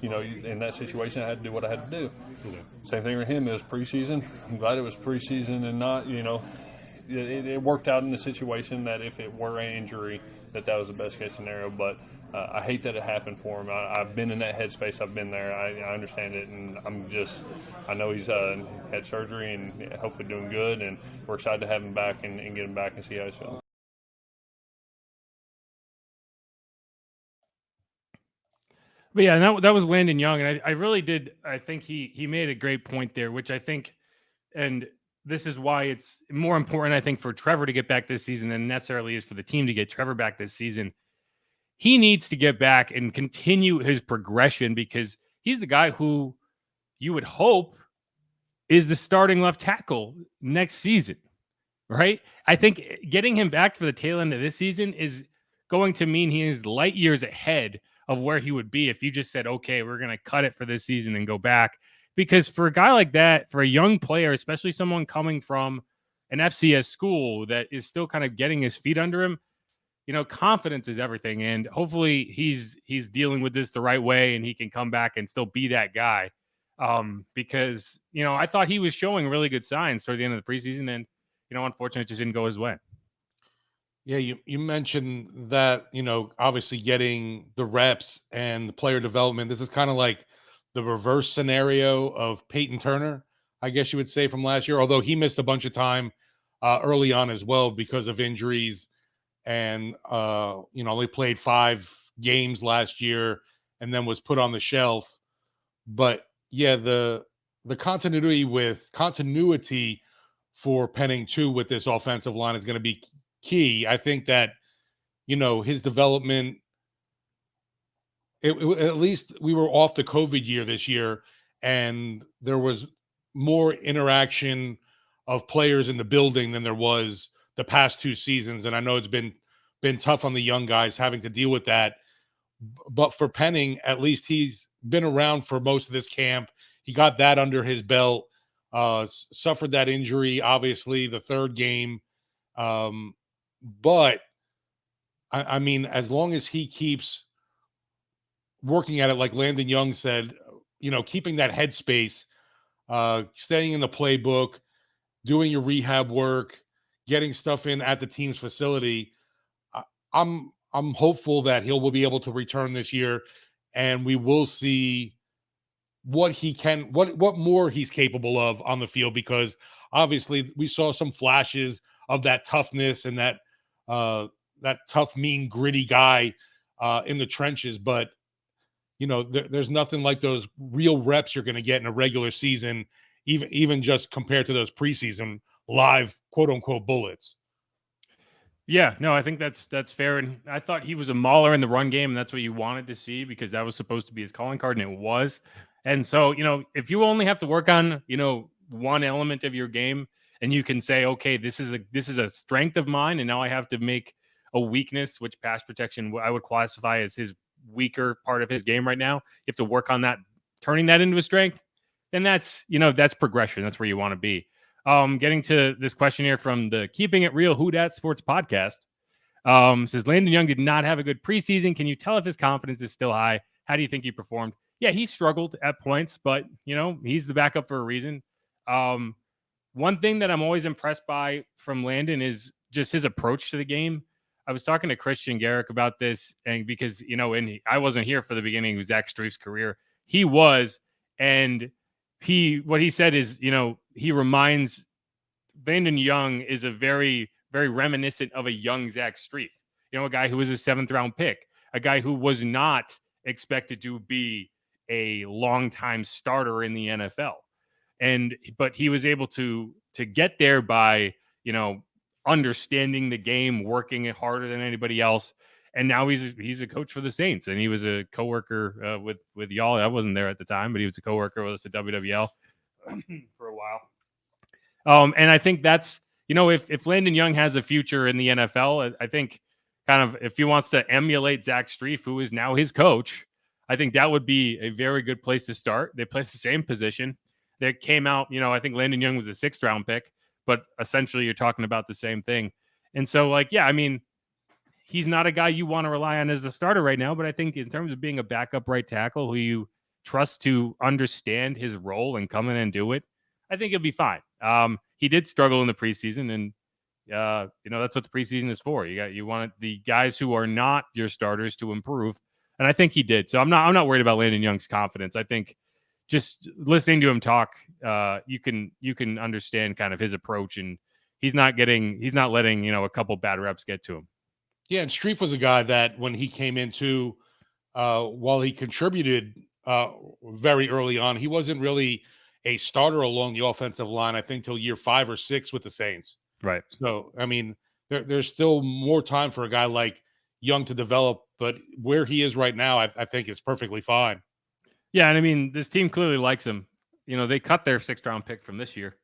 in that situation, I had to do what I had to do. Yeah. Same thing with him. It was preseason. I'm glad it was preseason and not, it worked out in the situation that if it were an injury, that was the best case scenario. But I hate that it happened for him. I've been in that headspace. I've been there. I understand it, and I know he's had surgery and hopefully doing good, and we're excited to have him back and get him back and see how he's feeling. But yeah, that was Landon Young, and I really did. I think he made a great point there, which I think, and this is why it's more important, I think, for Trevor to get back this season than necessarily is for the team to get Trevor back this season. He needs to get back and continue his progression, because he's the guy who you would hope is the starting left tackle next season, right? I think getting him back for the tail end of this season is going to mean he is light years ahead of where he would be if you just said, okay, we're going to cut it for this season and go back. Because for a guy like that, for a young player, especially someone coming from an FCS school that is still kind of getting his feet under him, confidence is everything. And hopefully he's dealing with this the right way and he can come back and still be that guy. Because, I thought he was showing really good signs toward the end of the preseason, and, unfortunately it just didn't go his way. Yeah, you mentioned that, obviously getting the reps and the player development. This is kind of like the reverse scenario of Peyton Turner, I guess you would say, from last year, although he missed a bunch of time early on as well because of injuries. And, only played 5 games last year and then was put on the shelf. But yeah, the continuity for Penning too with this offensive line is going to be key. I think that, his development, at least we were off the COVID year this year, and there was more interaction of players in the building than there was the past 2 seasons. And I know it's been tough on the young guys having to deal with that. But for Penning, at least he's been around for most of this camp. He got that under his belt, suffered that injury, obviously, the 3rd game. But, I mean, as long as he keeps working at it, like Landon Young said, keeping that headspace, staying in the playbook, doing your rehab work, getting stuff in at the team's facility, I'm hopeful that will be able to return this year, and we will see what he can, what more he's capable of on the field, because obviously we saw some flashes of that toughness and that tough, mean, gritty guy in the trenches. But, there's nothing like those real reps you're going to get in a regular season, even just compared to those preseason live, quote unquote, bullets. Yeah, no, I think that's fair. And I thought he was a mauler in the run game, and that's what you wanted to see because that was supposed to be his calling card, and it was. And so, if you only have to work on, one element of your game, and you can say, okay, this is a strength of mine, and now I have to make a weakness, which pass protection I would classify as his weaker part of his game right now. You have to work on that, turning that into a strength. And that's progression. That's where you want to be. Getting to this question here from the Keeping It Real Who Dat Sports podcast. Says Landon Young did not have a good preseason. Can you tell if his confidence is still high? How do you think he performed? Yeah, he struggled at points, but he's the backup for a reason. One thing that I'm always impressed by from Landon is just his approach to the game. I was talking to Christian Garrick about this, and because I wasn't here for the beginning of Zach Streif's career, he was, and what he said is, he reminds Landon Young is a very, very reminiscent of a young Zach Streif, a guy who was a 7th round pick, a guy who was not expected to be a longtime starter in the NFL. But he was able to get there by, understanding the game, working it harder than anybody else. And now he's a coach for the Saints, and he was a coworker with y'all. I wasn't there at the time, but he was a coworker with us at WWL for a while. And I think that's, if Landon Young has a future in the NFL, I think kind of if he wants to emulate Zach Streif, who is now his coach, I think that would be a very good place to start. They play the same position. They came out, I think Landon Young was a 6th round pick, but essentially you're talking about the same thing. And so, he's not a guy you want to rely on as a starter right now, but I think in terms of being a backup right tackle who you trust to understand his role and come in and do it, I think he'll be fine. He did struggle in the preseason, and that's what the preseason is for. You want the guys who are not your starters to improve, and I think he did. So I'm not worried about Landon Young's confidence. I think just listening to him talk, you can understand kind of his approach, and he's not letting a couple bad reps get to him. Yeah, and Streif was a guy that when he came into, while he contributed very early on, he wasn't really a starter along the offensive line, I think, till year 5 or 6 with the Saints. Right. So, I mean, there's still more time for a guy like Young to develop, but where he is right now, I think is perfectly fine. Yeah, and I mean, this team clearly likes him. they cut their 6th round pick from this year.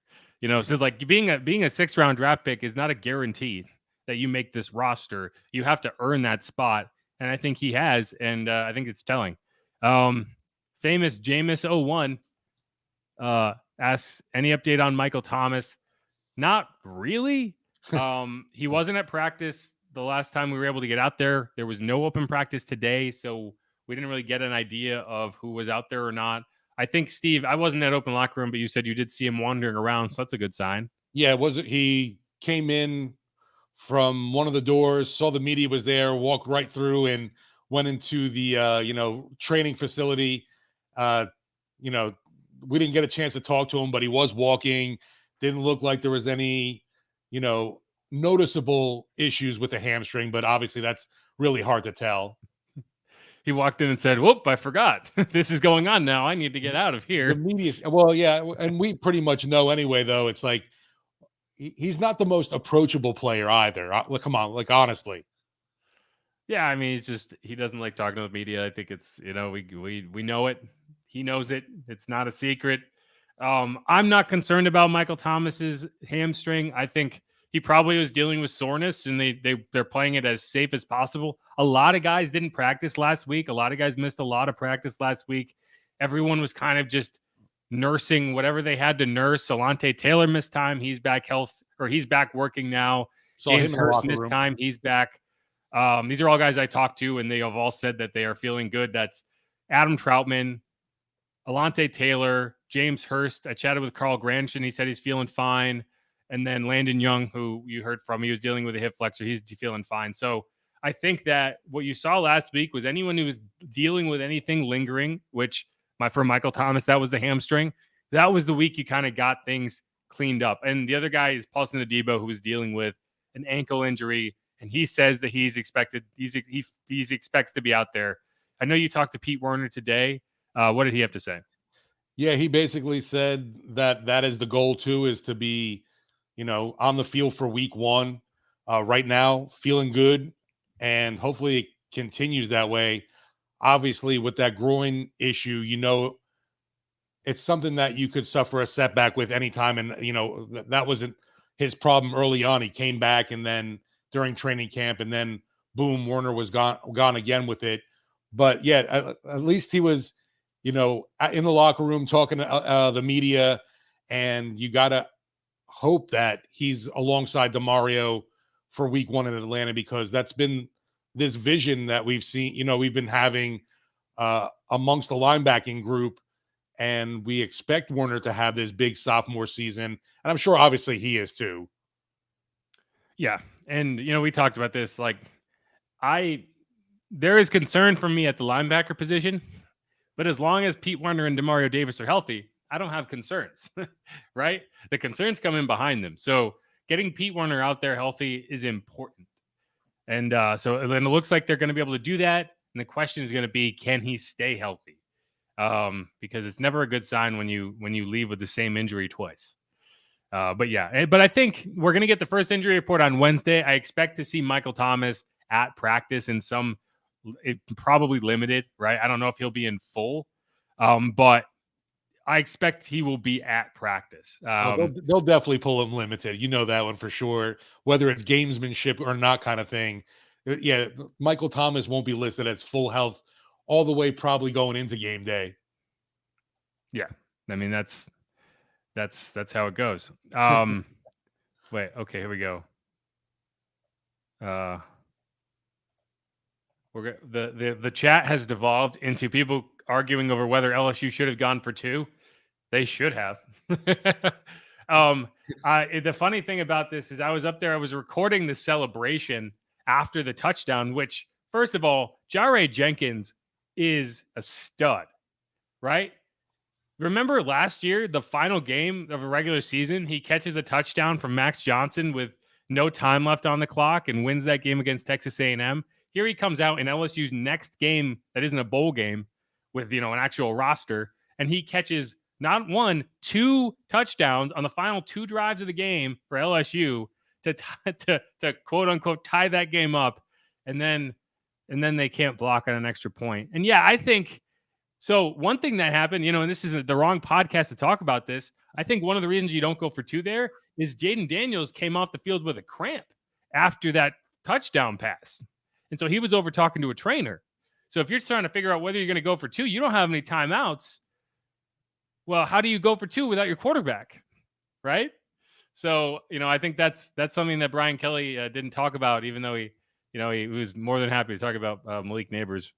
So like being a 6th round draft pick is not a guarantee that you make this roster. You have to earn that spot, and I think he has, and I think it's telling. Famous Jameis 01 asks, any update on Michael Thomas? Not really. He wasn't at practice the last time we were able to get out there. There was no open practice today, so we didn't really get an idea of who was out there or not. I think, Steve, I wasn't at open locker room, but you said you did see him wandering around, so that's a good sign. Yeah, he came in from one of the doors, saw the media was there, walked right through and went into the training facility. We didn't get a chance to talk to him, but he was walking. Didn't look like there was any, noticeable issues with the hamstring, but obviously that's really hard to tell. He walked in and said, whoop, I forgot. This is going on now. I need to get out of here. The media, well, yeah, and we pretty much know anyway, though. It's like he's not the most approachable player either. Come on, honestly. Yeah, I mean, he doesn't like talking to the media. I think it's, we know it. He knows it. It's not a secret. I'm not concerned about Michael Thomas's hamstring. I think he probably was dealing with soreness, and they're playing it as safe as possible. A lot of guys didn't practice last week. A lot of guys missed a lot of practice last week. Everyone was kind of just nursing whatever they had to nurse. Alante Taylor missed time. He's back he's back working now. James Hurst missed time. He's back. These are all guys I talked to, and they have all said that they are feeling good. That's Adam Troutman, Alante Taylor, James Hurst. I chatted with Carl Granson. He said he's feeling fine. And then Landon Young, who you heard from, he was dealing with a hip flexor. He's feeling fine. So I think that what you saw last week was anyone who was dealing with anything lingering, which for Michael Thomas, that was the hamstring. That was the week you kind of got things cleaned up. And the other guy is Paulson Adebo, who was dealing with an ankle injury. And he says that he expects to be out there. I know you talked to Pete Werner today. What did he have to say? Yeah, he basically said that is the goal too, is to be, on the field for week 1 right now, feeling good, and hopefully it continues that way. Obviously, with that groin issue, it's something that you could suffer a setback with anytime. And, that wasn't his problem early on. He came back, and then during training camp, and then boom, Werner was gone again with it. But yeah, at least he was, in the locker room talking to the media, and you got to hope that he's alongside DeMario for week 1 in Atlanta, because that's been this vision that we've seen, we've been having amongst the linebacking group, and we expect Werner to have this big sophomore season. And I'm sure obviously he is too. Yeah. And, we talked about this, there is concern from me at the linebacker position, but as long as Pete Werner and Demario Davis are healthy, I don't have concerns, right? The concerns come in behind them. So getting Pete Werner out there healthy is important. And so then it looks like they're going to be able to do that. And the question is going to be, can he stay healthy? Because it's never a good sign when you leave with the same injury twice. But I think we're going to get the first injury report on Wednesday. I expect to see Michael Thomas at practice in probably limited, right? I don't know if he'll be in full, but I expect he will be at practice. They'll definitely pull him limited. You know that one for sure, whether it's gamesmanship or not kind of thing. Yeah, Michael Thomas won't be listed as full health all the way probably going into game day. Yeah, I mean, that's how it goes. Wait, okay, here we go. The chat has devolved into people arguing over whether LSU should have gone for 2. They should have. The funny thing about this is I was up there, I was recording the celebration after the touchdown, which, first of all, Jare Jenkins is a stud, right? Remember last year, the final game of a regular season, he catches a touchdown from Max Johnson with no time left on the clock and wins that game against Texas A&M. Here he comes out in LSU's next game that isn't a bowl game with, an actual roster, and he catches not 1, 2 touchdowns on the final 2 drives of the game for LSU to quote unquote tie that game up, and then they can't block on an extra point. And yeah, I think So one thing that happened, and this is the wrong podcast to talk about this. I think one of the reasons you don't go for 2 there is Jaden Daniels came off the field with a cramp after that touchdown pass. And so he was over talking to a trainer. So if you're trying to figure out whether you're going to go for 2, you don't have any timeouts. Well, how do you go for 2 without your quarterback? Right? So, I think that's something that Brian Kelly didn't talk about, even though he was more than happy to talk about Malik Neighbors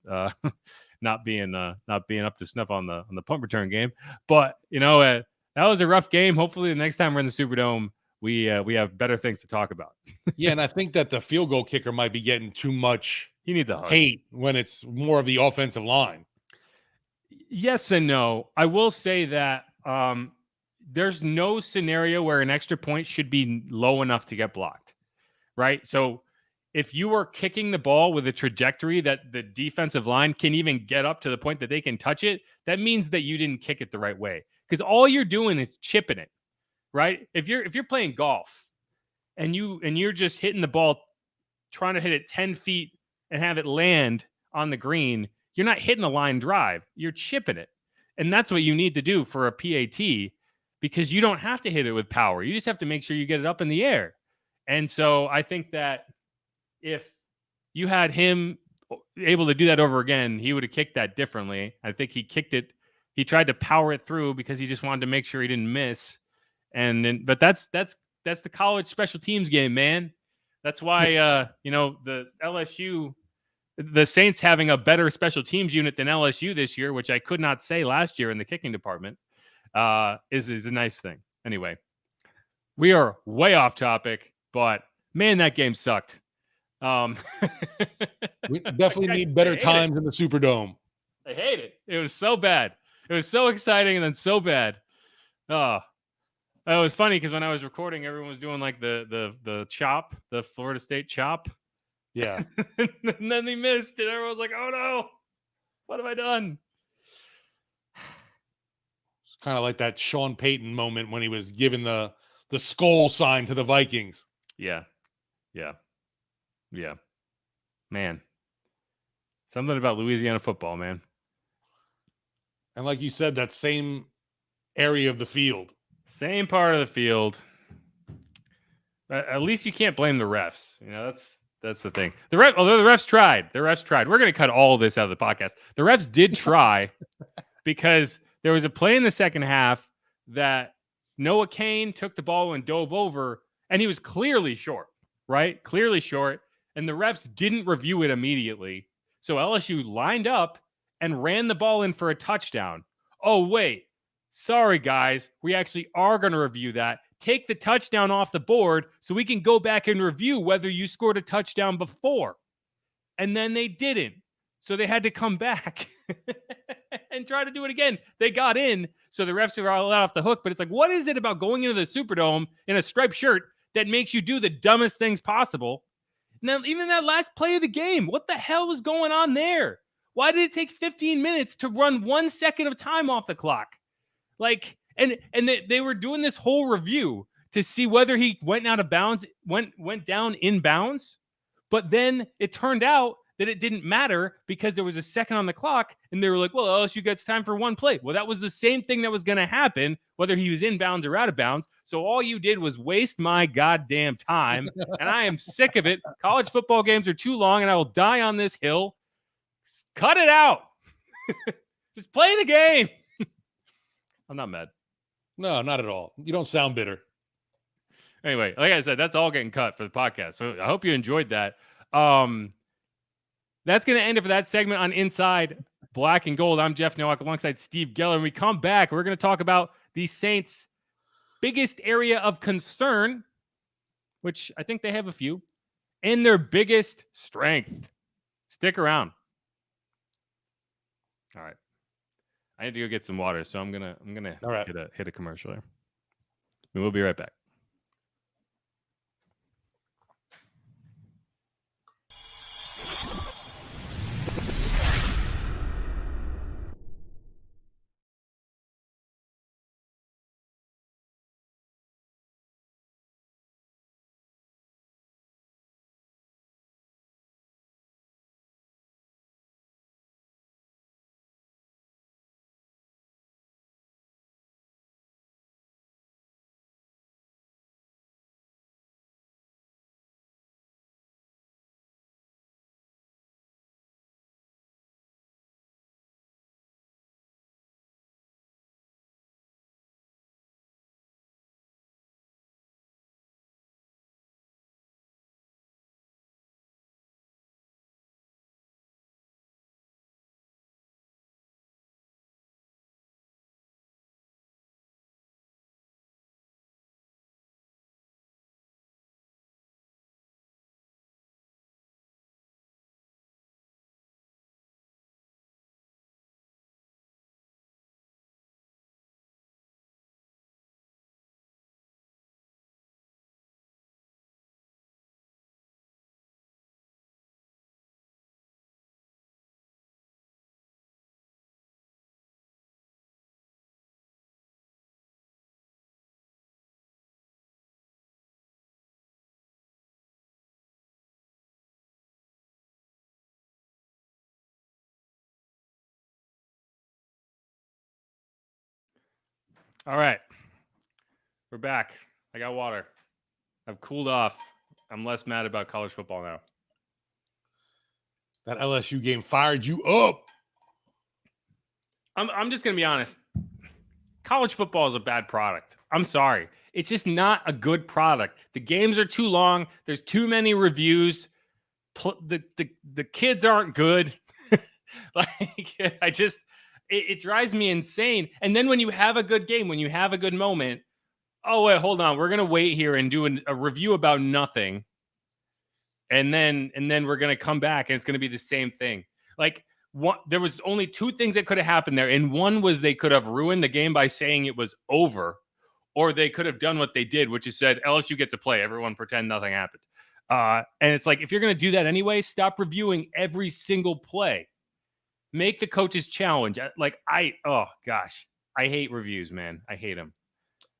not being up to snuff on the punt return game. But that was a rough game. Hopefully, the next time we're in the Superdome, we have better things to talk about. Yeah, and I think that the field goal kicker might be getting too much He needs a hug. hate when it's more of the offensive line. Yes and no. I will say that there's no scenario where an extra point should be low enough to get blocked, right? So if you are kicking the ball with a trajectory that the defensive line can even get up to the point that they can touch it, that means that you didn't kick it the right way, because all you're doing is chipping it, right? If you're playing golf and you're just hitting the ball, trying to hit it 10 feet and have it land on the green, you're not hitting a line drive, you're chipping it. And that's what you need to do for a PAT, because you don't have to hit it with power. You just have to make sure you get it up in the air. And so I think that if you had him able to do that over again, he would have kicked that differently. I think he kicked it. He tried to power it through because he just wanted to make sure he didn't miss. But that's the college special teams game, man. That's why, the LSU, the Saints having a better special teams unit than LSU this year, which I could not say last year in the kicking department, is a nice thing. Anyway, we are way off topic, but man, that game sucked. We definitely need better times in the Superdome. I hate it. It was so bad. It was so exciting and then so bad. Oh, it was funny because when I was recording, everyone was doing like the chop, the Florida State chop. Yeah. And then they missed, and everyone was like, "Oh no, what have I done?" It's kind of like that Sean Payton moment when he was giving the skull sign to the Vikings. Yeah. Man, something about Louisiana football, man. And like you said, that same area of the field. Same part of the field. At least you can't blame the refs. That's the thing. Although the refs tried. We're going to cut all of this out of the podcast. The refs did try because there was a play in the second half that Noah Kane took the ball and dove over, and he was clearly short, right? Clearly short. And the refs didn't review it immediately. So LSU lined up and ran the ball in for a touchdown. Oh, wait. Sorry, guys. We actually are going to review that. Take the touchdown off the board so we can go back and review whether you scored a touchdown before. And then they didn't. So they had to come back and try to do it again. They got in, so the refs are all let off the hook. But it's like, what is it about going into the Superdome in a striped shirt that makes you do the dumbest things possible? Now, even that last play of the game, what the hell was going on there? Why did it take 15 minutes to run 1 second of time off the clock? Like, and they were doing this whole review to see whether he went out of bounds, went down in bounds. But then it turned out that it didn't matter because there was a second on the clock, and they were like, well, LSU gets time for one play. Well, that was the same thing that was going to happen, whether he was in bounds or out of bounds. So all you did was waste my goddamn time, and I am sick of it. College football games are too long, and I will die on this hill. Cut it out. Just play the game. I'm not mad. No, not at all. You don't sound bitter. Anyway, like I said, that's all getting cut for the podcast. So I hope you enjoyed that. That's going to end it for that segment on Inside Black and Gold. I'm Jeff Nowak alongside Steve Geller. When we come back, we're going to talk about the Saints' biggest area of concern, which I think they have a few, and their biggest strength. Stick around. All right. I need to go get some water, so I'm gonna All right. hit a commercial here. We'll be right back. All right. We're back. I got water. I've cooled off. I'm less mad about college football now. That LSU game fired you up. I'm just going to be honest. College football is a bad product. I'm sorry. It's just not a good product. The games are too long. There's too many reviews. The kids aren't good. It drives me insane. And then when you have a good game, when you have a good moment, oh, wait, hold on. We're going to wait here and do a review about nothing. And then we're going to come back and it's going to be the same thing. Like, there was only two things that could have happened there. And one was they could have ruined the game by saying it was over, or they could have done what they did, which is said, LSU gets to play. Everyone pretend nothing happened. And it's like, if you're going to do that anyway, stop reviewing every single play. Make the coaches challenge. Oh gosh, I hate reviews, man. I hate them.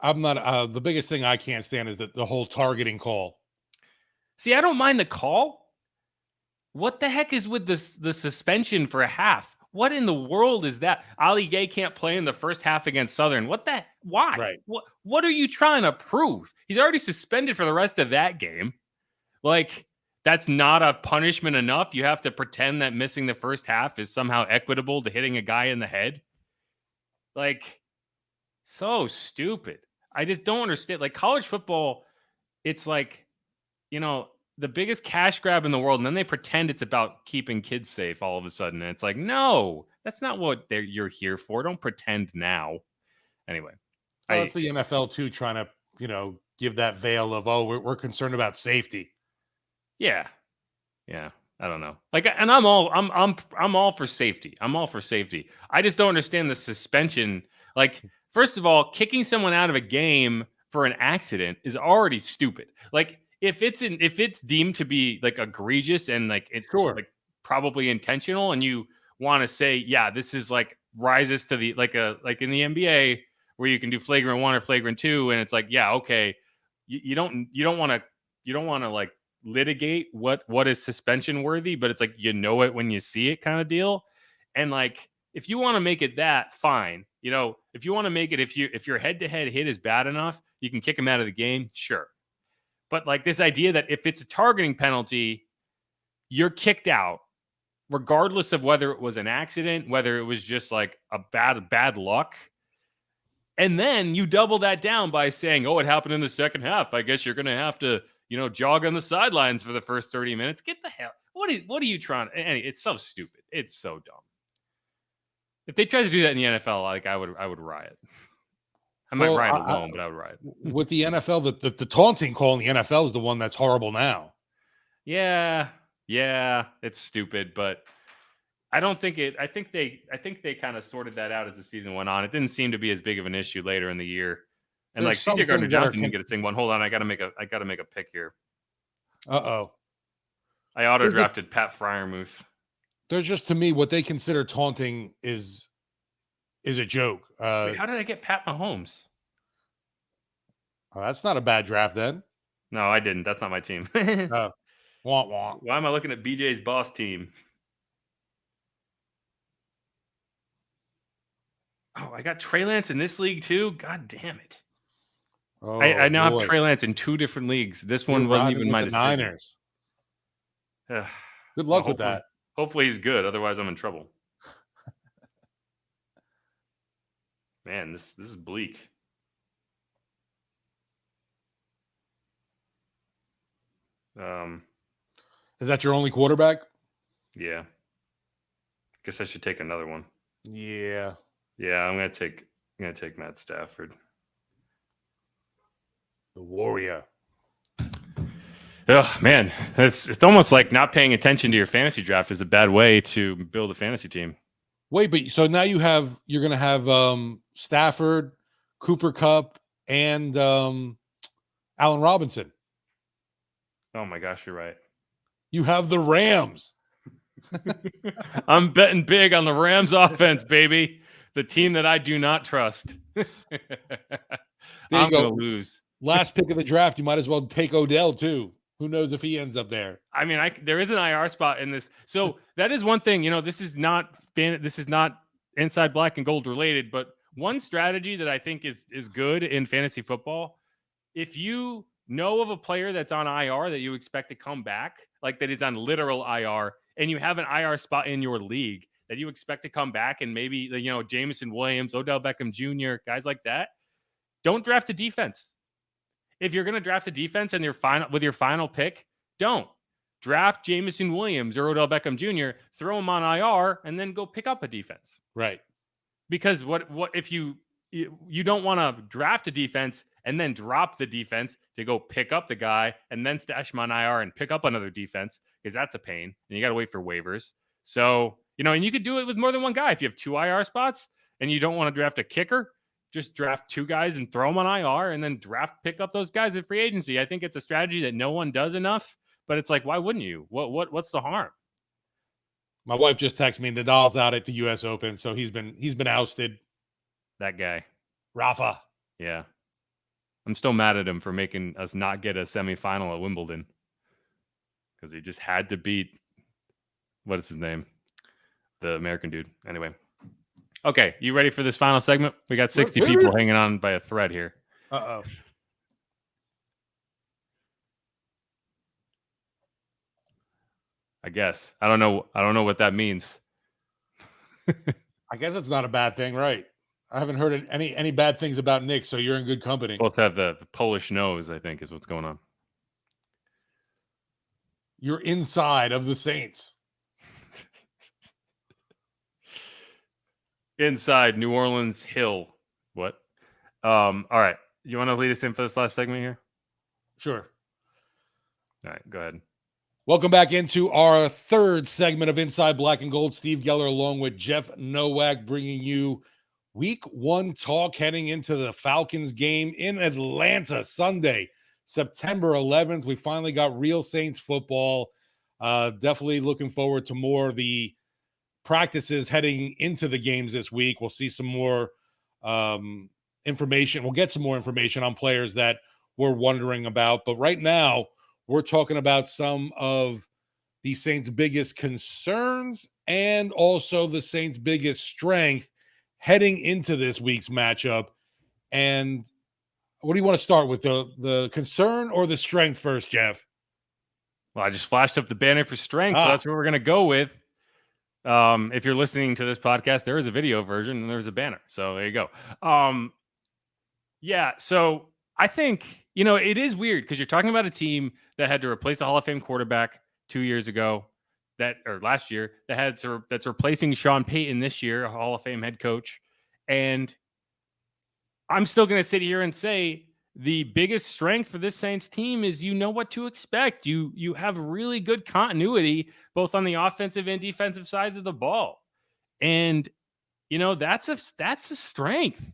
I'm not, the biggest thing I can't stand is the whole targeting call. See, I don't mind the call. What the heck is with the suspension for a half? What in the world is that? Ali Gay can't play in the first half against Southern. Why? Right. What are you trying to prove? He's already suspended for the rest of that game. Like, that's not a punishment enough. You have to pretend that missing the first half is somehow equitable to hitting a guy in the head. Like, so stupid. I just don't understand. Like, college football, it's like, the biggest cash grab in the world, and then they pretend it's about keeping kids safe all of a sudden. And it's like, no, that's not what you're here for. Don't pretend now. Anyway. It's the NFL too, trying to, give that veil of, we're concerned about safety. Yeah. Yeah. I don't know. Like, and I'm all for safety. I'm all for safety. I just don't understand the suspension. Like, first of all, kicking someone out of a game for an accident is already stupid. Like, if it's deemed to be like egregious and like it's like probably intentional, and you want to say, yeah, this is like rises to the like in the NBA where you can do flagrant 1 or flagrant 2, and it's like, yeah, okay, you don't want to like litigate what is suspension worthy, but it's like, it when you see it kind of deal. And like, if you want to make it that, fine. If you want to make it, if your head-to-head hit is bad enough, you can kick him out of the game, sure. But like this idea that if it's a targeting penalty, you're kicked out, regardless of whether it was an accident, whether it was just like a bad luck. And then you double that down by saying, oh, it happened in the second half. I guess you're going to have to, jog on the sidelines for the first 30 minutes. Get the hell. What are you trying? It's so stupid. It's so dumb. If they tried to do that in the NFL, like I would riot. I might riot alone, but I would riot. With the NFL, the taunting call in the NFL is the one that's horrible now. Yeah, it's stupid, but I don't think it. I think they kind of sorted that out as the season went on. It didn't seem to be as big of an issue later in the year. And like CJ Gardner-Johnson didn't get a single one. Hold on, I gotta make a pick here. Uh-oh. I auto drafted Pat Freiermuth. There's just, to me, what they consider taunting is a joke. Wait, how did I get Pat Mahomes? Oh, that's not a bad draft then. No, I didn't. That's not my team. Wah, wah. Why am I looking at BJ's boss team? Oh, I got Trey Lance in this league too? God damn it. Oh, I now have Trey Lance in 2 different leagues. This one wasn't even my decision. Niners. Good luck with that. Hopefully he's good. Otherwise, I'm in trouble. Man, this is bleak. Is that your only quarterback? Yeah. Guess I should take another one. Yeah. Yeah, I'm gonna take Matt Stafford. The Warrior. Oh man, it's almost like not paying attention to your fantasy draft is a bad way to build a fantasy team. Wait, but so now you're going to have Stafford, Cooper Kupp, and Allen Robinson. Oh my gosh, you're right. You have the Rams. I'm betting big on the Rams offense, baby. The team that I do not trust. I'm going to lose. Last pick of the draft, you might as well take Odell too. Who knows if he ends up there? I mean, there is an IR spot in this. So that is one thing, this is not Inside Black and Gold related, but one strategy that I think is good in fantasy football, if you know of a player that's on IR that you expect to come back, like that is on literal IR, and you have an IR spot in your league that you expect to come back, and maybe, Jameson Williams, Odell Beckham Jr., guys like that, don't draft a defense. If you're going to draft a defense and with your final pick, don't draft Jameson Williams or Odell Beckham Jr., throw them on IR, and then go pick up a defense. Right. Because what if you don't want to draft a defense and then drop the defense to go pick up the guy and then stash him on IR and pick up another defense, because that's a pain and you got to wait for waivers. So, and you could do it with more than one guy. If you have 2 IR spots and you don't want to draft a kicker, just draft 2 guys and throw them on IR and then pick up those guys at free agency. I think it's a strategy that no one does enough, but it's like, why wouldn't you? What's the harm? My wife just texted me Nadal's out at the U.S. Open, so he's been ousted. That guy. Rafa. Yeah. I'm still mad at him for making us not get a semifinal at Wimbledon, because he just had to beat, what is his name? The American dude. Anyway. Okay, you ready for this final segment? We got 60 people hanging on by a thread here. Uh-oh. I guess. I don't know what that means. I guess it's not a bad thing, right? I haven't heard any bad things about Nick, so you're in good company. Both have the Polish nose, I think, is what's going on. You're inside of the Saints. Inside New Orleans Hill. What? All right. You want to lead us in for this last segment here? Sure. All right, go ahead. Welcome back into our third segment of Inside Black and Gold. Steve Geller along with Jeff Nowak, bringing you Week 1 talk heading into the Falcons game in Atlanta Sunday, September 11th. We finally got real Saints football. Definitely looking forward to more of the practices heading into the games this week. We'll see some more information. We'll get some more information on players that we're wondering about. But right now, we're talking about some of the Saints' biggest concerns and also the Saints' biggest strength heading into this week's matchup. And what do you want to start with, the concern or the strength first, Jeff? Well, I just flashed up the banner for strength, so that's what we're going to go with. If you're listening to this podcast, there is a video version and there's a banner. So there you go. Yeah, so I think, it is weird because you're talking about a team that had to replace a Hall of Fame quarterback 2 years ago, or last year, that's replacing Sean Payton this year, a Hall of Fame head coach. And I'm still going to sit here and say the biggest strength for this Saints team is what to expect. You have really good continuity both on the offensive and defensive sides of the ball. And, that's a strength,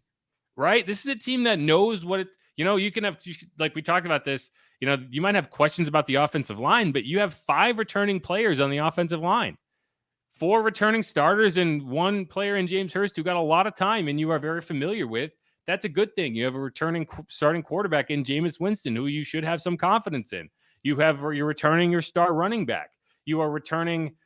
right? This is a team that knows what it, you can have, like we talked about this, you might have questions about the offensive line, but you have 5 returning players on the offensive line, 4 returning starters and 1 player in James Hurst who got a lot of time and you are very familiar with. That's a good thing. You have a returning starting quarterback in Jameis Winston, who you should have some confidence in. You're returning your star running back. You are returning,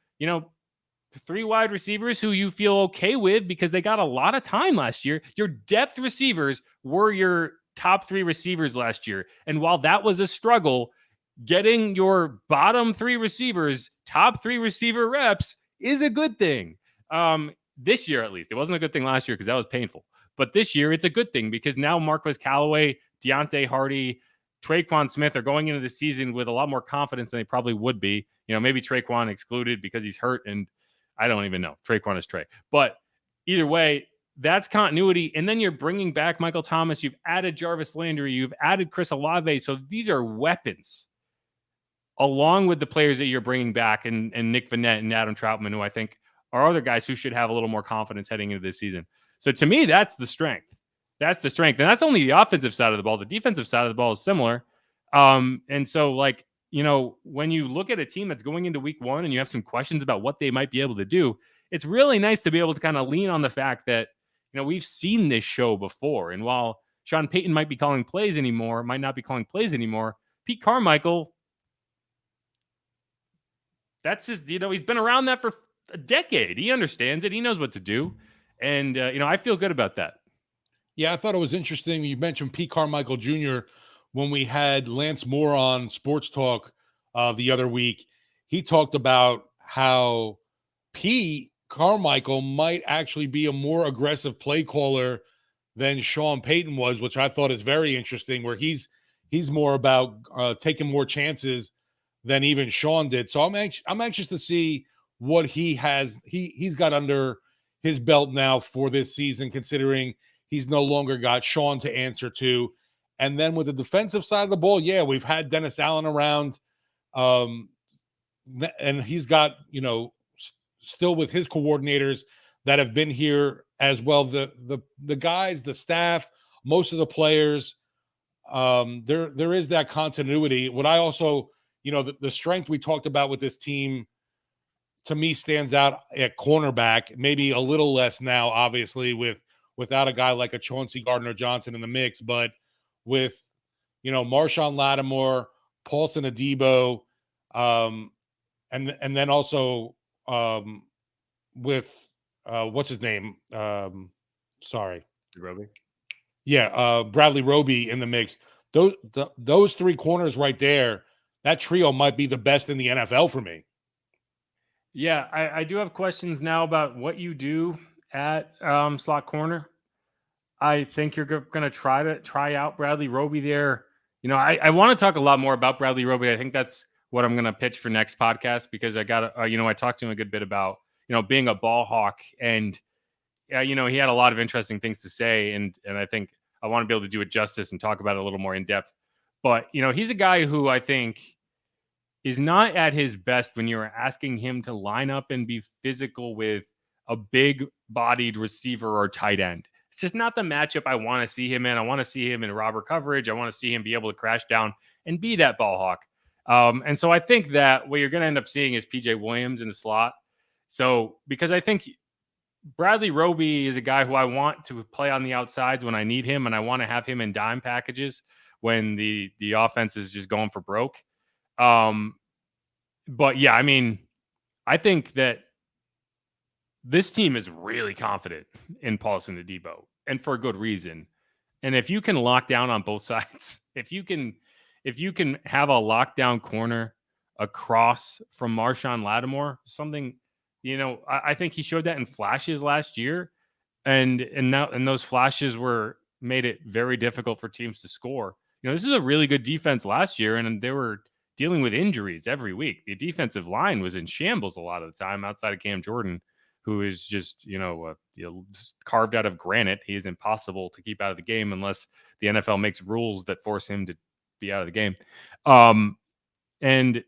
3 wide receivers who you feel okay with because they got a lot of time last year. Your depth receivers were your top 3 receivers last year. And while that was a struggle, getting your bottom 3 receivers, top 3 receiver reps is a good thing. This year, at least. It wasn't a good thing last year because that was painful. But this year, it's a good thing because now Marquez Callaway, Deontay Hardy, Traquan Smith are going into the season with a lot more confidence than they probably would be. Maybe Traquan excluded because he's hurt, and I don't even know. Traquan is Trey. But either way, that's continuity. And then you're bringing back Michael Thomas. You've added Jarvis Landry. You've added Chris Olave. So these are weapons along with the players that you're bringing back and Nick Vannett and Adam Troutman, who I think are other guys who should have a little more confidence heading into this season. So to me, that's the strength. That's the strength. And that's only the offensive side of the ball. The defensive side of the ball is similar. And so, when you look at a team that's going into week 1 and you have some questions about what they might be able to do, it's really nice to be able to kind of lean on the fact that, we've seen this show before. And while Sean Payton might not be calling plays anymore, Pete Carmichael, that's just, he's been around that for a decade. He understands it. He knows what to do. And, I feel good about that. Yeah, I thought it was interesting. You mentioned Pete Carmichael Jr. when we had Lance Moore on Sports Talk the other week. He talked about how Pete Carmichael might actually be a more aggressive play caller than Sean Payton was, which I thought is very interesting. Where he's more about taking more chances than even Sean did. So I'm anxious to see what he's got under his belt now for this season, considering he's no longer got Sean to answer to. And then with the defensive side of the ball, yeah, we've had Dennis Allen around, and he's got, still with his coordinators that have been here as well. The guys, the staff, most of the players, there is that continuity. What I also, the strength we talked about with this team, to me, stands out at cornerback, maybe a little less now, obviously, without a guy like a Chauncey Gardner-Johnson in the mix, but with, Marshawn Lattimore, Paulson Adebo, and then also with what's his name? Sorry. Roby. Yeah, Bradley Roby in the mix. Those three corners right there, that trio might be the best in the NFL for me. Yeah, I do have questions now about what you do at slot corner. I think you're going to try out Bradley Roby there. I want to talk a lot more about Bradley Roby. I think that's what I'm going to pitch for next podcast, because I got I talked to him a good bit about, being a ball hawk, and he had a lot of interesting things to say, and I think I want to be able to do it justice and talk about it a little more in depth. But, he's a guy who I think is not at his best when you're asking him to line up and be physical with a big-bodied receiver or tight end. It's just not the matchup I want to see him in. I want to see him in robber coverage. I want to see him be able to crash down and be that ball hawk. And so I think that what you're going to end up seeing is PJ Williams in the slot. So, because I think Bradley Roby is a guy who I want to play on the outsides when I need him, and I want to have him in dime packages when the offense is just going for broke. But yeah, I think that this team is really confident in Paulson Adebo, and for a good reason. And if you can lock down on both sides, if you can have a lockdown corner across from Marshawn Lattimore, something, I think he showed that in flashes last year, and those flashes made it very difficult for teams to score. This is a really good defense last year, and they were dealing with injuries every week. The defensive line was in shambles a lot of the time, outside of Cam Jordan, who is just, just carved out of granite. He is impossible to keep out of the game unless the NFL makes rules that force him to be out of the game. And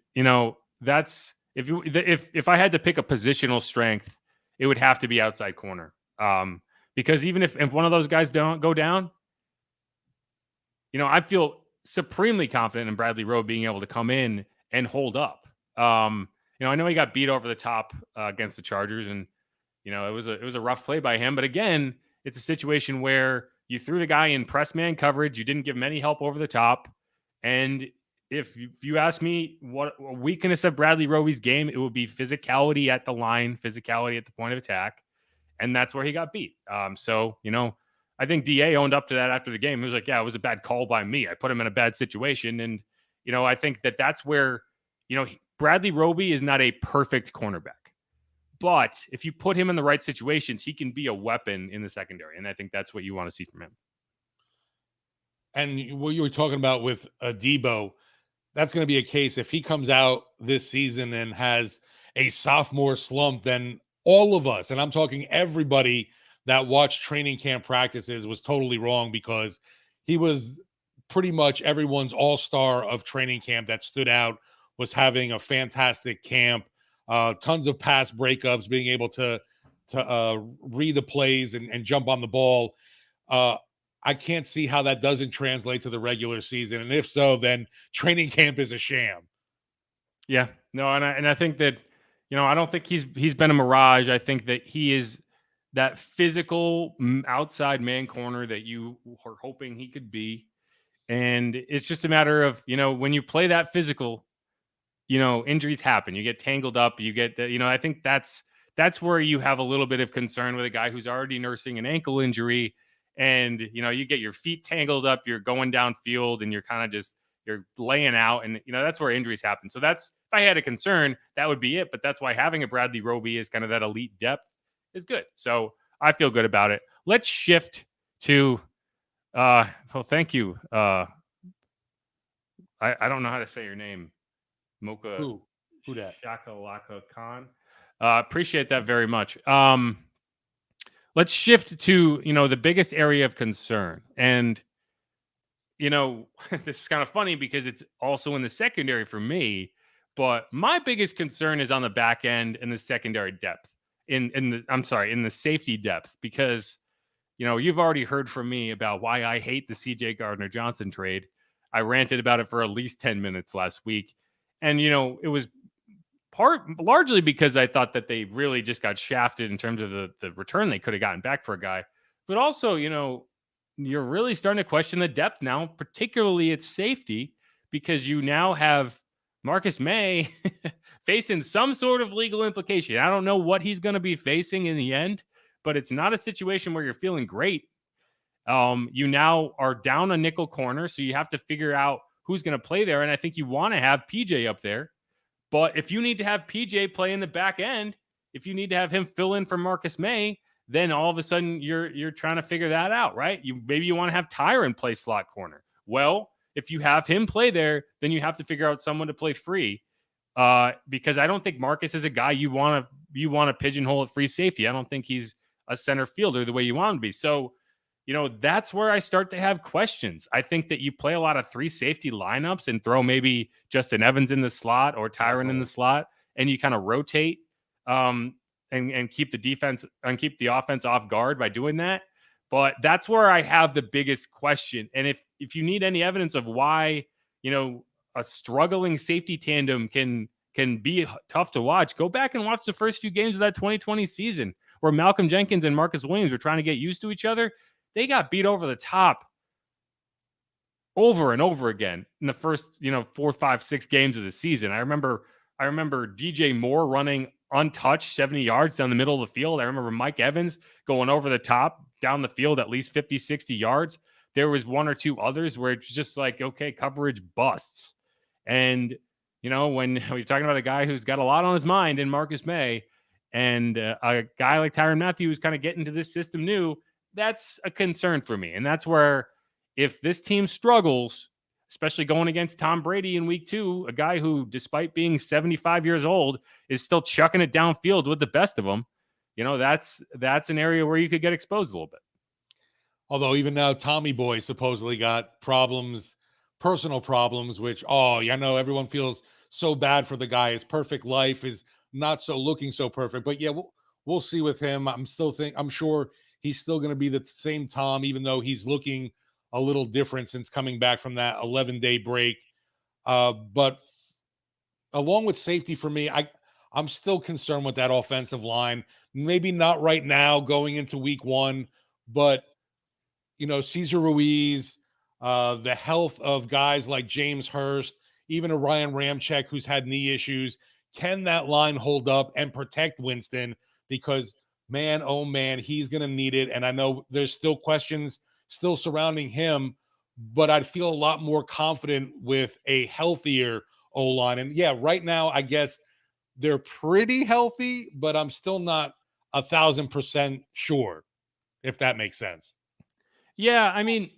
that's, if I had to pick a positional strength, it would have to be outside corner. Because even if one of those guys don't go down, I feel supremely confident in Bradley Roby being able to come in and hold up. I know he got beat over the top against the Chargers, and it was a rough play by him. But again, it's a situation where you threw the guy in press man coverage, you didn't give him any help over the top, and if you ask me what a weakness of Bradley Roby's game, it would be physicality at the line, physicality at the point of attack, and that's where he got beat. So I think DA owned up to that after the game. He was like, yeah, it was a bad call by me. I put him in a bad situation. And, I think that's where, Bradley Roby is not a perfect cornerback. But if you put him in the right situations, he can be a weapon in the secondary. And I think that's what you want to see from him. And what you were talking about with Adebo, that's going to be a case if he comes out this season and has a sophomore slump, then all of us, and I'm talking everybody that watched training camp practices, was totally wrong, because he was pretty much everyone's all-star of training camp that stood out, was having a fantastic camp, tons of pass breakups, being able to read the plays and jump on the ball. I can't see how that doesn't translate to the regular season. And if so, then training camp is a sham. Yeah, no. And I think that, I don't think he's been a mirage. I think that he is that physical outside man corner that you are hoping he could be. And it's just a matter of, when you play that physical, injuries happen. You get tangled up. You get that, I think that's where you have a little bit of concern with a guy who's already nursing an ankle injury. and you get your feet tangled up, you're going downfield, and you're kind of just you're laying out, and that's where injuries happen. So that's, if I had a concern, that would be it. But that's why having a Bradley Roby is kind of that elite depth is good. So I feel good about it. Let's shift to well, thank you. I don't know how to say your name. Mocha Who that? Shakalaka Khan. Appreciate that very much. Let's shift to, the biggest area of concern. And, this is kind of funny because it's also in the secondary for me, but my biggest concern is on the back end and the secondary depth in the safety depth, because, you've already heard from me about why I hate the CJ Gardner-Johnson trade. I ranted about it for at least 10 minutes last week. And, it was largely because I thought that they really just got shafted in terms of the return they could have gotten back for a guy. But also, you're really starting to question the depth now, particularly at safety, because you now have Marcus May facing some sort of legal implication. I don't know what he's going to be facing in the end, but it's not a situation where you're feeling great. You now are down a nickel corner, so you have to figure out who's going to play there. And I think you want to have PJ up there. But if you need to have PJ play in the back end, if you need to have him fill in for Marcus May, then all of a sudden you're trying to figure that out, right? Maybe you want to have Tyron play slot corner. Well, if you have him play there, then you have to figure out someone to play free, because I don't think Marcus is a guy you want to pigeonhole at free safety. I don't think he's a center fielder the way you want him to be. So, that's where I start to have questions. I think that you play a lot of 3 safety lineups and throw maybe Justin Evans in the slot or Tyron in the slot, and you kind of rotate and keep the defense and keep the offense off guard by doing that. But that's where I have the biggest question. And if you need any evidence of why, a struggling safety tandem can be tough to watch, go back and watch the first few games of that 2020 season where Malcolm Jenkins and Marcus Williams were trying to get used to each other. They got beat over the top over and over again in the first, 4, 5, 6 games of the season. I remember DJ Moore running untouched 70 yards down the middle of the field. I remember Mike Evans going over the top down the field at least 50, 60 yards. There was 1 or 2 others where it's just like, okay, coverage busts. And, when you're talking about a guy who's got a lot on his mind in Marcus May, and a guy like Tyrann Mathieu who's kind of getting to this system new, that's a concern for me. And that's where, if this team struggles, especially going against Tom Brady in week 2, a guy who, despite being 75 years old, is still chucking it downfield with the best of them, that's an area where you could get exposed a little bit. Although even now, Tommy Boy supposedly got problems, personal problems, which, I know everyone feels so bad for the guy. His perfect life is not looking so perfect. But yeah, we'll see with him. I'm sure he's still going to be the same Tom, even though he's looking a little different since coming back from that 11-day break. But along with safety for me, I'm still concerned with that offensive line. Maybe not right now going into week 1, but, Cesar Ruiz, the health of guys like James Hurst, even a Ryan Ramczyk who's had knee issues. Can that line hold up and protect Winston? Because man, oh man, he's going to need it. And I know there's still questions still surrounding him, but I'd feel a lot more confident with a healthier O-line. And yeah, right now, I guess they're pretty healthy, but I'm still not 1,000% sure, if that makes sense. Yeah. I mean,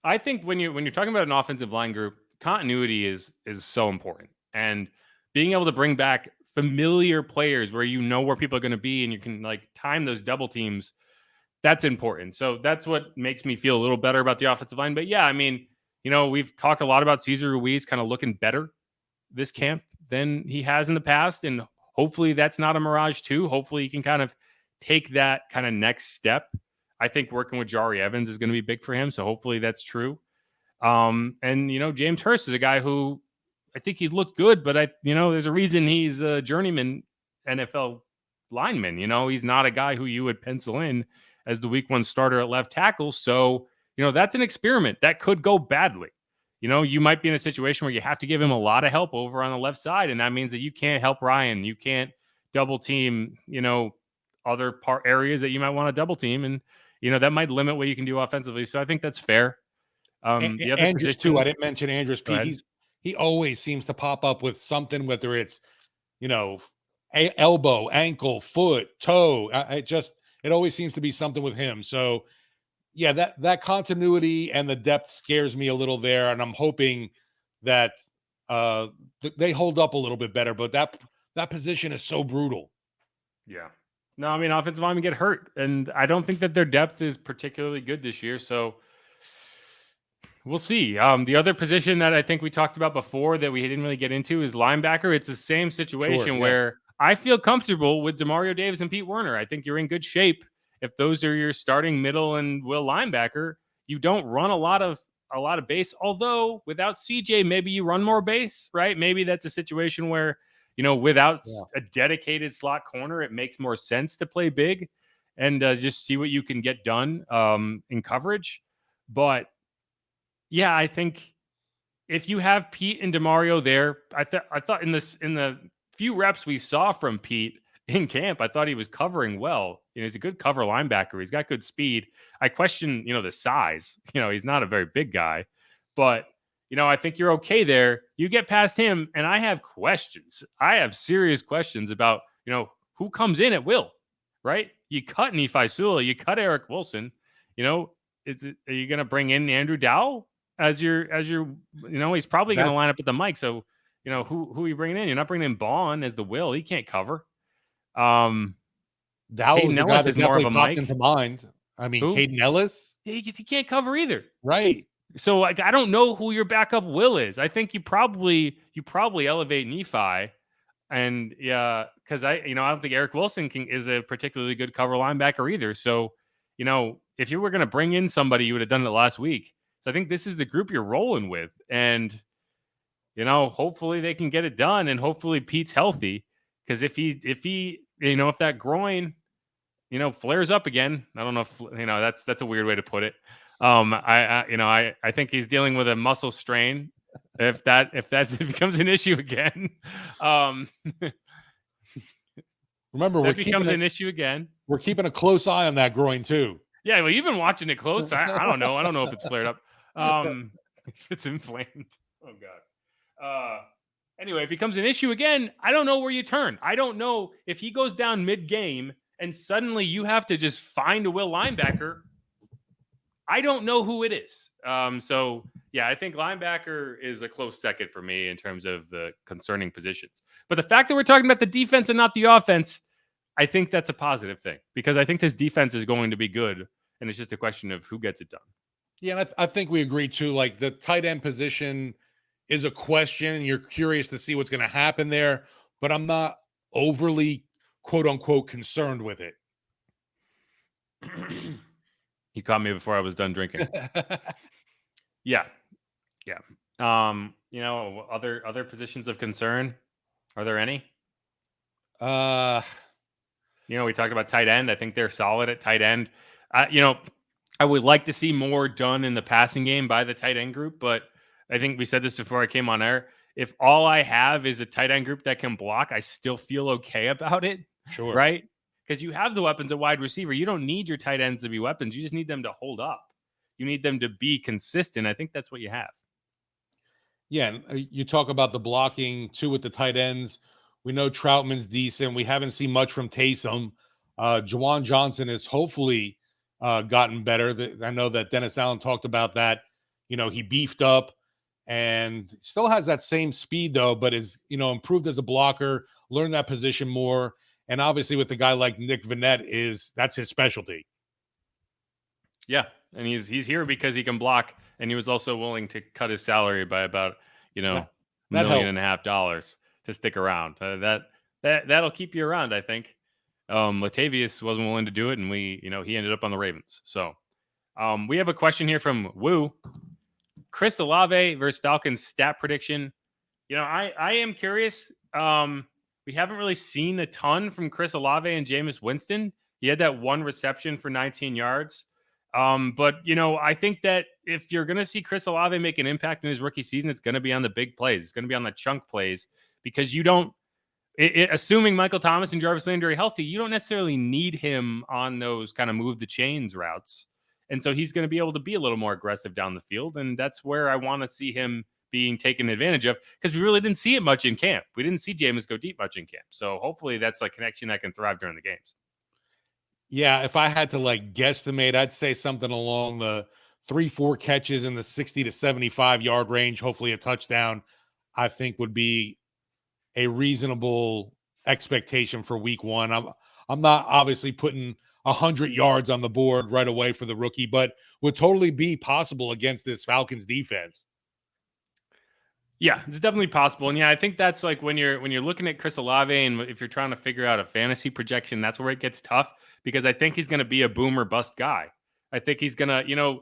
I think when you're talking about an offensive line group, continuity is so important. And being able to bring back familiar players where where people are going to be and you can time those double teams, that's important. So that's what makes me feel a little better about the offensive line. But yeah, I mean, we've talked a lot about Cesar Ruiz kind of looking better this camp than he has in the past. And hopefully that's not a mirage too. Hopefully he can kind of take that kind of next step. I think working with Jari Evans is going to be big for him. So hopefully that's true. And, James Hurst is a guy who I think he's looked good, but there's a reason he's a journeyman NFL lineman. He's not a guy who you would pencil in as the week 1 starter at left tackle. So, that's an experiment that could go badly. You might be in a situation where you have to give him a lot of help over on the left side. And that means that you can't help Ryan. You can't double team, other areas that you might want to double team. And that might limit what you can do offensively. So I think that's fair. The other Andrews position, too. I didn't mention Andrews. Go ahead. He always seems to pop up with something, whether it's elbow, ankle, foot, toe. It always seems to be something with him. So yeah, that continuity and the depth scares me a little there, and I'm hoping that they hold up a little bit better. But that position is so brutal. Yeah. No, I mean, offensive linemen get hurt, and I don't think that their depth is particularly good this year. So we'll see. The other position that I think we talked about before that we didn't really get into is linebacker. It's the same situation where I feel comfortable with Demario Davis and Pete Werner. I think you're in good shape. If those are your starting middle and will linebacker, you don't run a lot of base. Although without CJ, maybe you run more base, right? Maybe that's a situation where, without a dedicated slot corner, it makes more sense to play big and just see what you can get done in coverage. But yeah, I think if you have Pete and Demario there, I thought in the few reps we saw from Pete in camp, I thought he was covering well. He's a good cover linebacker. He's got good speed. I question, the size. He's not a very big guy, but I think you're okay there. You get past him, and I have questions. I have serious questions about, who comes in at will, right? You cut Nephi Sewell, you cut Eric Wilson. Are you going to bring in Andrew Dowell as your he's probably going to line up at the mic. So, who are you bringing in? You're not bringing in Bond as the will. He can't cover. Dowell is the guy that definitely popped into mind. I mean, Caden Ellis. He can't cover either. Right. So I don't know who your backup will is. I think you probably elevate Nephi, and because I don't think Eric Wilson is a particularly good cover linebacker either. So if you were going to bring in somebody, you would have done it last week. So I think this is the group you're rolling with, and hopefully they can get it done, and hopefully Pete's healthy, because if that groin flares up again, I don't know if that's a weird way to put it. I think he's dealing with a muscle strain. If that becomes an issue again, remember an issue again. We're keeping a close eye on that groin too. Yeah, well, you've been watching it close. I don't know. I don't know if it's flared up. If it's inflamed. Oh God. Anyway, if it becomes an issue again, I don't know where you turn. I don't know if he goes down mid-game and suddenly you have to just find a will linebacker. I don't know who it is. So, yeah, I think linebacker is a close second for me in terms of the concerning positions. But the fact that we're talking about the defense and not the offense, I think that's a positive thing, because I think this defense is going to be good, and it's just a question of who gets it done. Yeah, and I think we agree too. Like, the tight end position is a question, and you're curious to see what's going to happen there, but I'm not overly, quote unquote, concerned with it. You caught me before I was done drinking. Yeah. Other positions of concern, are there any? We talked about tight end. I think they're solid at tight end. I would like to see more done in the passing game by the tight end group, but I think we said this before I came on air. If all I have is a tight end group that can block, I still feel okay about it. Sure. Right? Because you have the weapons at wide receiver. You don't need your tight ends to be weapons. You just need them to hold up. You need them to be consistent. I think that's what you have. Yeah, and you talk about the blocking too with the tight ends. We know Troutman's decent. We haven't seen much from Taysom. Juwan Johnson has hopefully gotten better. I know that Dennis Allen talked about that. He beefed up and still has that same speed though, but is improved as a blocker, learned that position more. And obviously with a guy like Nick Vannett, that's his specialty. Yeah. And he's here because he can block, and he was also willing to cut his salary by about, $1.5 million to stick around. That'll keep you around, I think. Latavius wasn't willing to do it, and he ended up on the Ravens. So we have a question here from Woo. Chris Olave versus Falcons stat prediction. I am curious. We haven't really seen a ton from Chris Olave and Jameis Winston. He had that one reception for 19 yards. But I think that if you're going to see Chris Olave make an impact in his rookie season, it's going to be on the big plays. It's going to be on the chunk plays, because you don't, assuming Michael Thomas and Jarvis Landry are healthy, you don't necessarily need him on those kind of move the chains routes. And so he's going to be able to be a little more aggressive down the field. And that's where I want to see him being taken advantage of, because we really didn't see it much in camp. We didn't see Jameis go deep much in camp. So hopefully that's a connection that can thrive during the games. Yeah, if I had to like guesstimate, I'd say something along the 3-4 catches in the 60 to 75 yard range, hopefully a touchdown, I think would be a reasonable expectation for week one. I'm not obviously putting 100 yards on the board right away for the rookie, but would totally be possible against this Falcons defense. Yeah, it's definitely possible. And yeah, I think that's like when you're looking at Chris Olave, and if you're trying to figure out a fantasy projection, that's where it gets tough, because I think he's going to be a boom or bust guy. I think he's going to,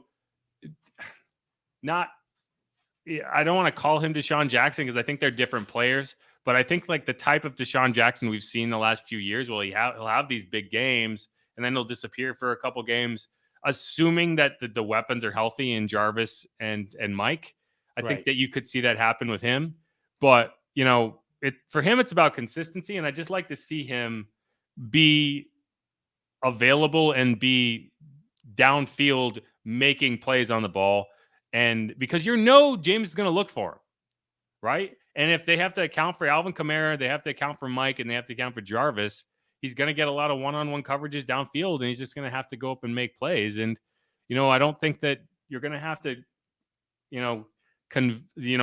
I don't want to call him Deshaun Jackson, because I think they're different players, but I think like the type of Deshaun Jackson we've seen the last few years, well, he'll have these big games and then he'll disappear for a couple games, assuming that the weapons are healthy in Jarvis and Mike. I think that you could see that happen with him, but for him, it's about consistency. And I just like to see him be available and be downfield making plays on the ball. And because James is going to look for him, right? And if they have to account for Alvin Kamara, they have to account for Mike, and they have to account for Jarvis, he's going to get a lot of one-on-one coverages downfield, and he's just going to have to go up and make plays. And, I don't think that you're going to have to,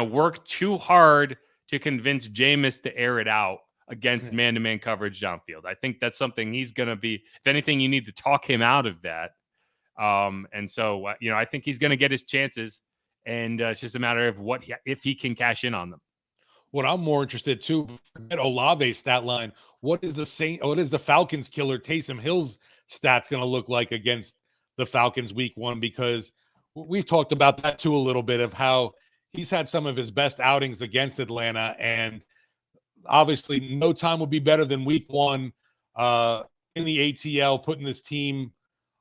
work too hard to convince Jameis to air it out against man-to-man coverage downfield. I think that's something he's going to be, if anything, you need to talk him out of that. And so, I think he's going to get his chances, and it's just a matter of if he can cash in on them. What I'm more interested too, forget Olave's stat line. What is the Falcons killer Taysom Hill's stats going to look like against the Falcons week one? Because we've talked about that too a little bit, of how he's had some of his best outings against Atlanta, and obviously no time would be better than week one in the ATL, putting this team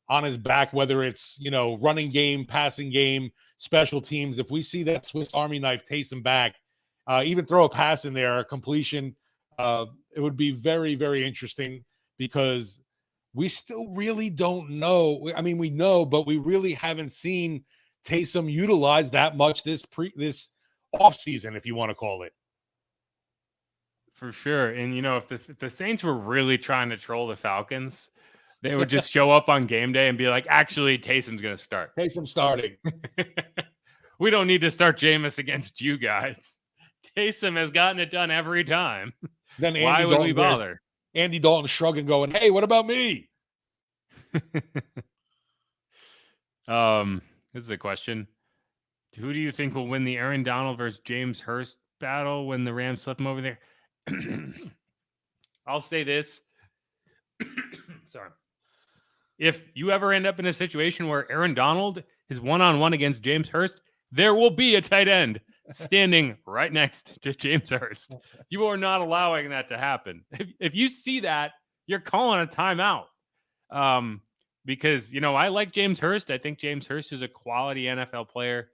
on his back, whether it's, running game, passing game, special teams. If we see that Swiss Army knife Taysom back, even throw a pass in there, a completion, it would be very, very interesting, because we still really don't know. I mean, we know, but we really haven't seen Taysom utilized that much this offseason, if you want to call it. For sure. And, if the Saints were really trying to troll the Falcons, they would just show up on game day and be like, actually, Taysom's going to start. Taysom starting. We don't need to start Jameis against you guys. Taysom has gotten it done every time. Then why would we bother? Andy Dalton shrugging, going, hey, what about me? This is a question. Who do you think will win the Aaron Donald versus James Hurst battle when the Rams flip him over there? I'll say this. Sorry. If you ever end up in a situation where Aaron Donald is one-on-one against James Hurst, there will be a tight end standing right next to James Hurst. You are not allowing that to happen. If you see that, you're calling a timeout. Because, I like James Hurst. I think James Hurst is a quality NFL player.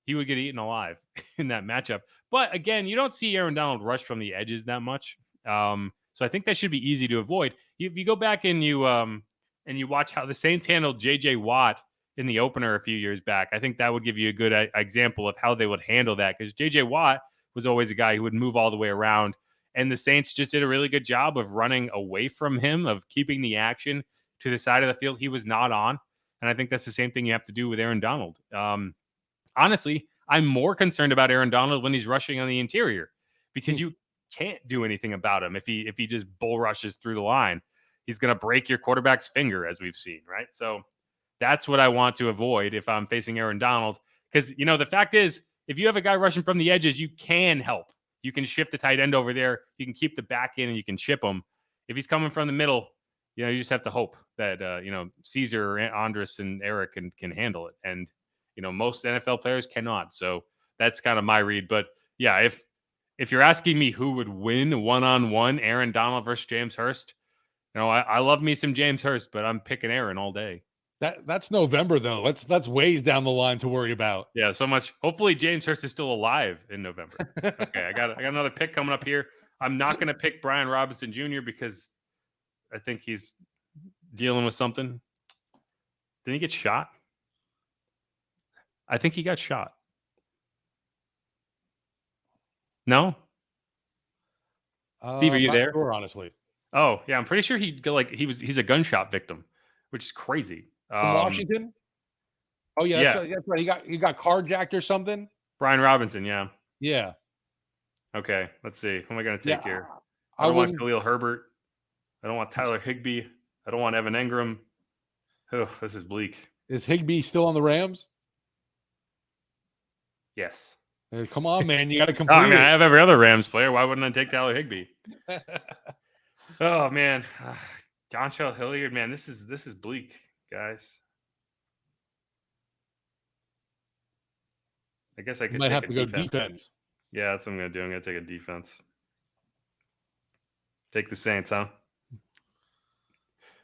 He would get eaten alive in that matchup. But again, you don't see Aaron Donald rush from the edges that much. So I think that should be easy to avoid. If you go back and you watch how the Saints handled J.J. Watt in the opener a few years back, I think that would give you a good example of how they would handle that, because J.J. Watt was always a guy who would move all the way around, and the Saints just did a really good job of running away from him, of keeping the action to the side of the field he was not on, and I think that's the same thing you have to do with Aaron Donald. Honestly, I'm more concerned about Aaron Donald when he's rushing on the interior, because you can't do anything about him if he just bull rushes through the line. He's going to break your quarterback's finger, as we've seen, right? So that's what I want to avoid if I'm facing Aaron Donald, because, the fact is, if you have a guy rushing from the edges, you can help. You can shift the tight end over there. You can keep the back in and you can chip him. If he's coming from the middle, you just have to hope that, Caesar, Andres, and Eric can handle it. And, most NFL players cannot. So that's kind of my read. But yeah, if you're asking me who would win one-on-one, Aaron Donald versus James Hurst, I love me some James Hurst, but I'm picking Aaron all day. That's November, though. That's ways down the line to worry about. Yeah, so much. Hopefully James Hurst is still alive in November. Okay, I got another pick coming up here. I'm not going to pick Brian Robinson Jr. because I think he's dealing with something. Did he get shot? I think he got shot. No? Steve, are you I'm not there? sure, honestly. Oh, yeah, I'm pretty sure he's a gunshot victim, which is crazy. From Washington? Oh yeah, yeah. That's right. He got carjacked or something. Brian Robinson, yeah. Yeah. Okay, let's see. Who am I going to take here? I don't want wouldn't. Khalil Herbert. I don't want Tyler Higbee. I don't want Evan Engram. Oh, this is bleak. Is Higbee still on the Rams? Yes. Hey, come on, man. You got to Oh, complete I mean, I it. have every other Rams player. Why wouldn't I take Tyler Higbee? Oh man, Dontrell Hilliard, man, this is bleak, guys. I guess I could Might take have a to go defense. defense. Yeah, that's what I'm gonna do. I'm gonna take a defense. Take the Saints, huh?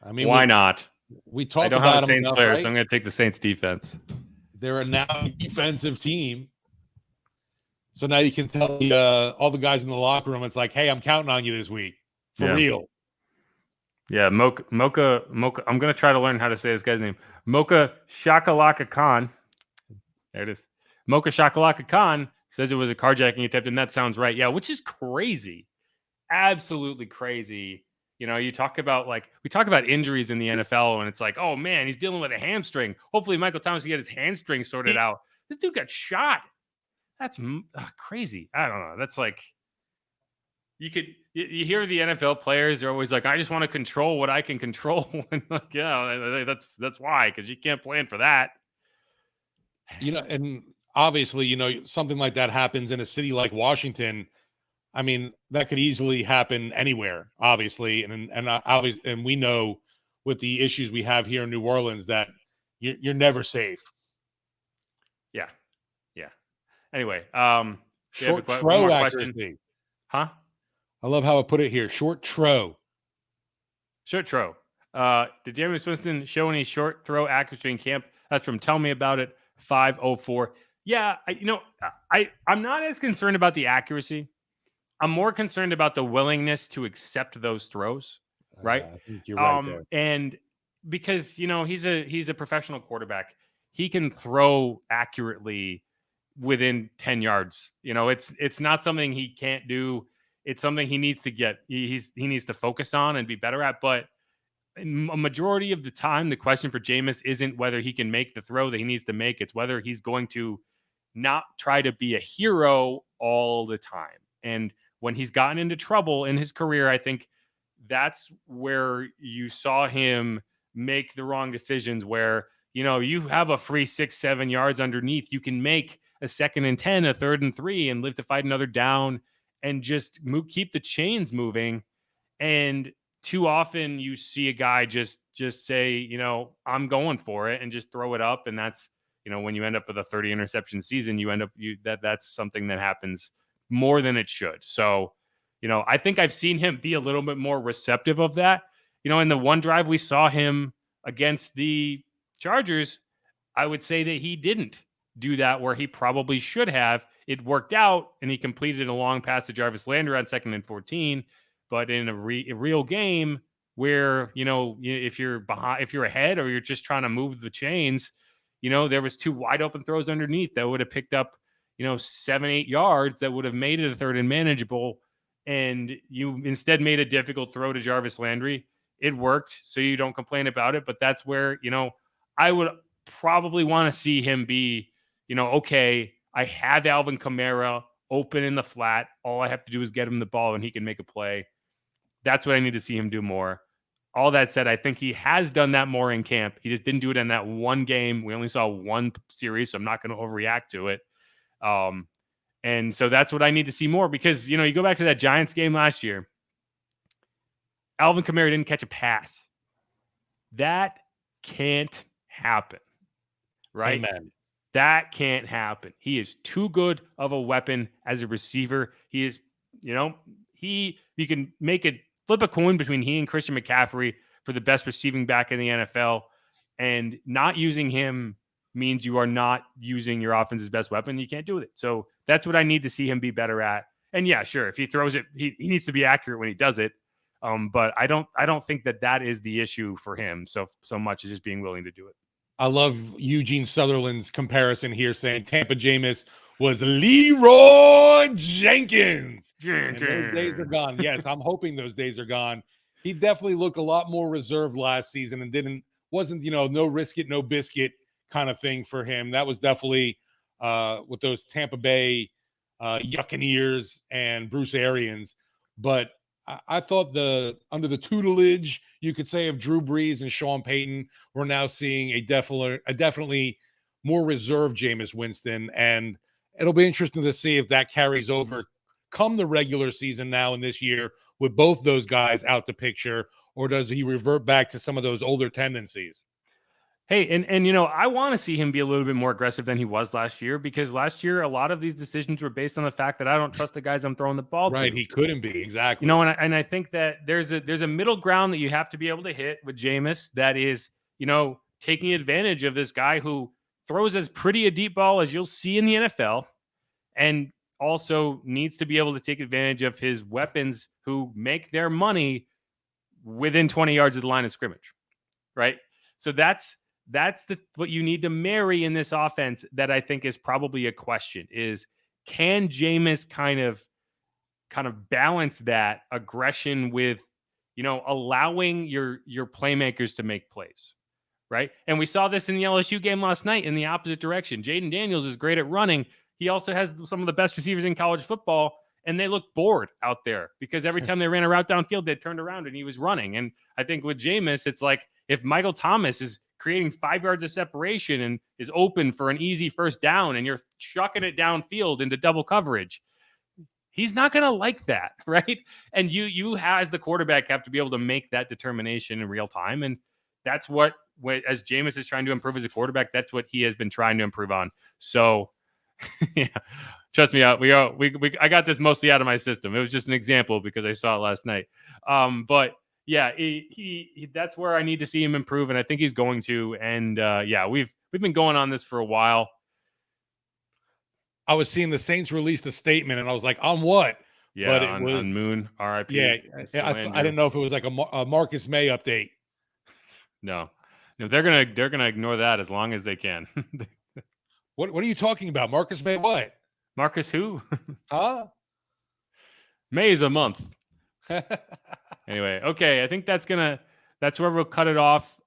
I mean, why not? We I talked don't about have a them Saints enough, player, right? so I'm gonna take the Saints defense. They're a now defensive team. So now you can tell all the guys in the locker room, it's like, hey, I'm counting on you this week. For real. Yeah, Mocha. I'm going to try to learn how to say this guy's name. Mocha Shakalaka Khan. There it is. Mocha Shakalaka Khan says it was a carjacking attempt, and that sounds right. Yeah, which is crazy. Absolutely crazy. You know, we talk about injuries in the NFL, and it's like, oh, man, he's dealing with a hamstring. Hopefully Michael Thomas can get his hamstring sorted out. This dude got shot. That's crazy. I don't know. That's like, you hear the NFL players, they're always like, I just want to control what I can control. And like, yeah, that's why, because you can't plan for that. You know, and obviously, you know, something like that happens in a city like Washington. I mean, that could easily happen anywhere, obviously. And we know with the issues we have here in New Orleans that you're never safe. Yeah. Anyway, short throw accuracy. Huh? I love how I put it here. Short throw. Short throw. Did Jameis Winston show any short throw accuracy in camp? That's from Tell Me About It 504. Yeah, I'm not as concerned about the accuracy. I'm more concerned about the willingness to accept those throws, right? I think you're right there. And because, you know, he's a professional quarterback. He can throw accurately within 10 yards. You know, it's not something he can't do. It's something he needs to get. He needs to focus on and be better at. But a majority of the time, the question for Jameis isn't whether he can make the throw that he needs to make. It's whether he's going to not try to be a hero all the time. And when he's gotten into trouble in his career, I think that's where you saw him make the wrong decisions where, you know, you have a free 6-7 yards underneath. You can make a 2nd and 10, a 3rd and 3, and live to fight another down and just keep the chains moving. And too often you see a guy just say, you know, I'm going for it and just throw it up. And that's, you know, when you end up with a 30 interception season, that's something that happens more than it should. So, you know, I think I've seen him be a little bit more receptive of that. You know, in the one drive we saw him against the Chargers, I would say that he didn't do that where he probably should have. It worked out, and he completed a long pass to Jarvis Landry on 2nd and 14. But in a real game where, you know, if you're ahead or you're just trying to move the chains, you know, there was 2 wide open throws underneath that would have picked up, you know, 7-8 yards that would have made it a 3rd and manageable. And you instead made a difficult throw to Jarvis Landry. It worked, so you don't complain about it. But that's where, you know, I would probably want to see him be, you know, okay, I have Alvin Kamara open in the flat. All I have to do is get him the ball and he can make a play. That's what I need to see him do more. All that said, I think he has done that more in camp. He just didn't do it in that one game. We only saw one series, so I'm not going to overreact to it. And so that's what I need to see more because, you know, you go back to that Giants game last year. Alvin Kamara didn't catch a pass. That can't happen, right? Amen. That can't happen. He is too good of a weapon as a receiver. He is, you know, you can flip a coin between he and Christian McCaffrey for the best receiving back in the NFL, and not using him means you are not using your offense's best weapon. You can't do it. So that's what I need to see him be better at. And yeah, sure, if he throws it, he needs to be accurate when he does it. But I don't think that is the issue for him so much as just being willing to do it. I love Eugene Sutherland's comparison here, saying Tampa Jameis was Leroy Jenkins. And those days are gone. Yes, I'm hoping those days are gone. He definitely looked a lot more reserved last season and wasn't no risk it, no biscuit kind of thing for him. That was definitely with those Tampa Bay Buccaneers and Bruce Arians. But I thought under the tutelage, you could say, of Drew Brees and Sean Payton, we're now seeing a definitely more reserved Jameis Winston, and it'll be interesting to see if that carries over come the regular season now in this year with both those guys out the picture, or does he revert back to some of those older tendencies? Hey, and I want to see him be a little bit more aggressive than he was last year, because last year a lot of these decisions were based on the fact that I don't trust the guys I'm throwing the ball to. Right, he couldn't be, exactly. And I think that there's a middle ground that you have to be able to hit with Jameis that is, taking advantage of this guy who throws as pretty a deep ball as you'll see in the NFL, and also needs to be able to take advantage of his weapons who make their money within 20 yards of the line of scrimmage, right? So that's what you need to marry in this offense that I think is probably a question is, can Jameis kind of balance that aggression with, allowing your playmakers to make plays, right? And we saw this in the LSU game last night in the opposite direction. Jaden Daniels is great at running. He also has some of the best receivers in college football, and they looked bored out there because every time they ran a route downfield, they turned around and he was running. And I think with Jameis, it's like if Michael Thomas is creating 5 yards of separation and is open for an easy first down and you're chucking it downfield into double coverage, he's not going to like that, right? And you as the quarterback have to be able to make that determination in real time. And that's what as Jameis is trying to improve as a quarterback, that's what he has been trying to improve on. So yeah, trust me, I got this mostly out of my system. It was just an example because I saw it last night. But yeah, he that's where I need to see him improve, and I think he's going to. And yeah, we've been going on this for a while. I was seeing the Saints released a statement, and I was like, "On what?" Yeah, but it was on Moon, RIP. Yeah, I didn't know if it was like a Marcus May update. No, they're gonna ignore that as long as they can. What are you talking about, Marcus May? What? Marcus who? Huh? May is a month. Anyway, okay, I think that's where we'll cut it off.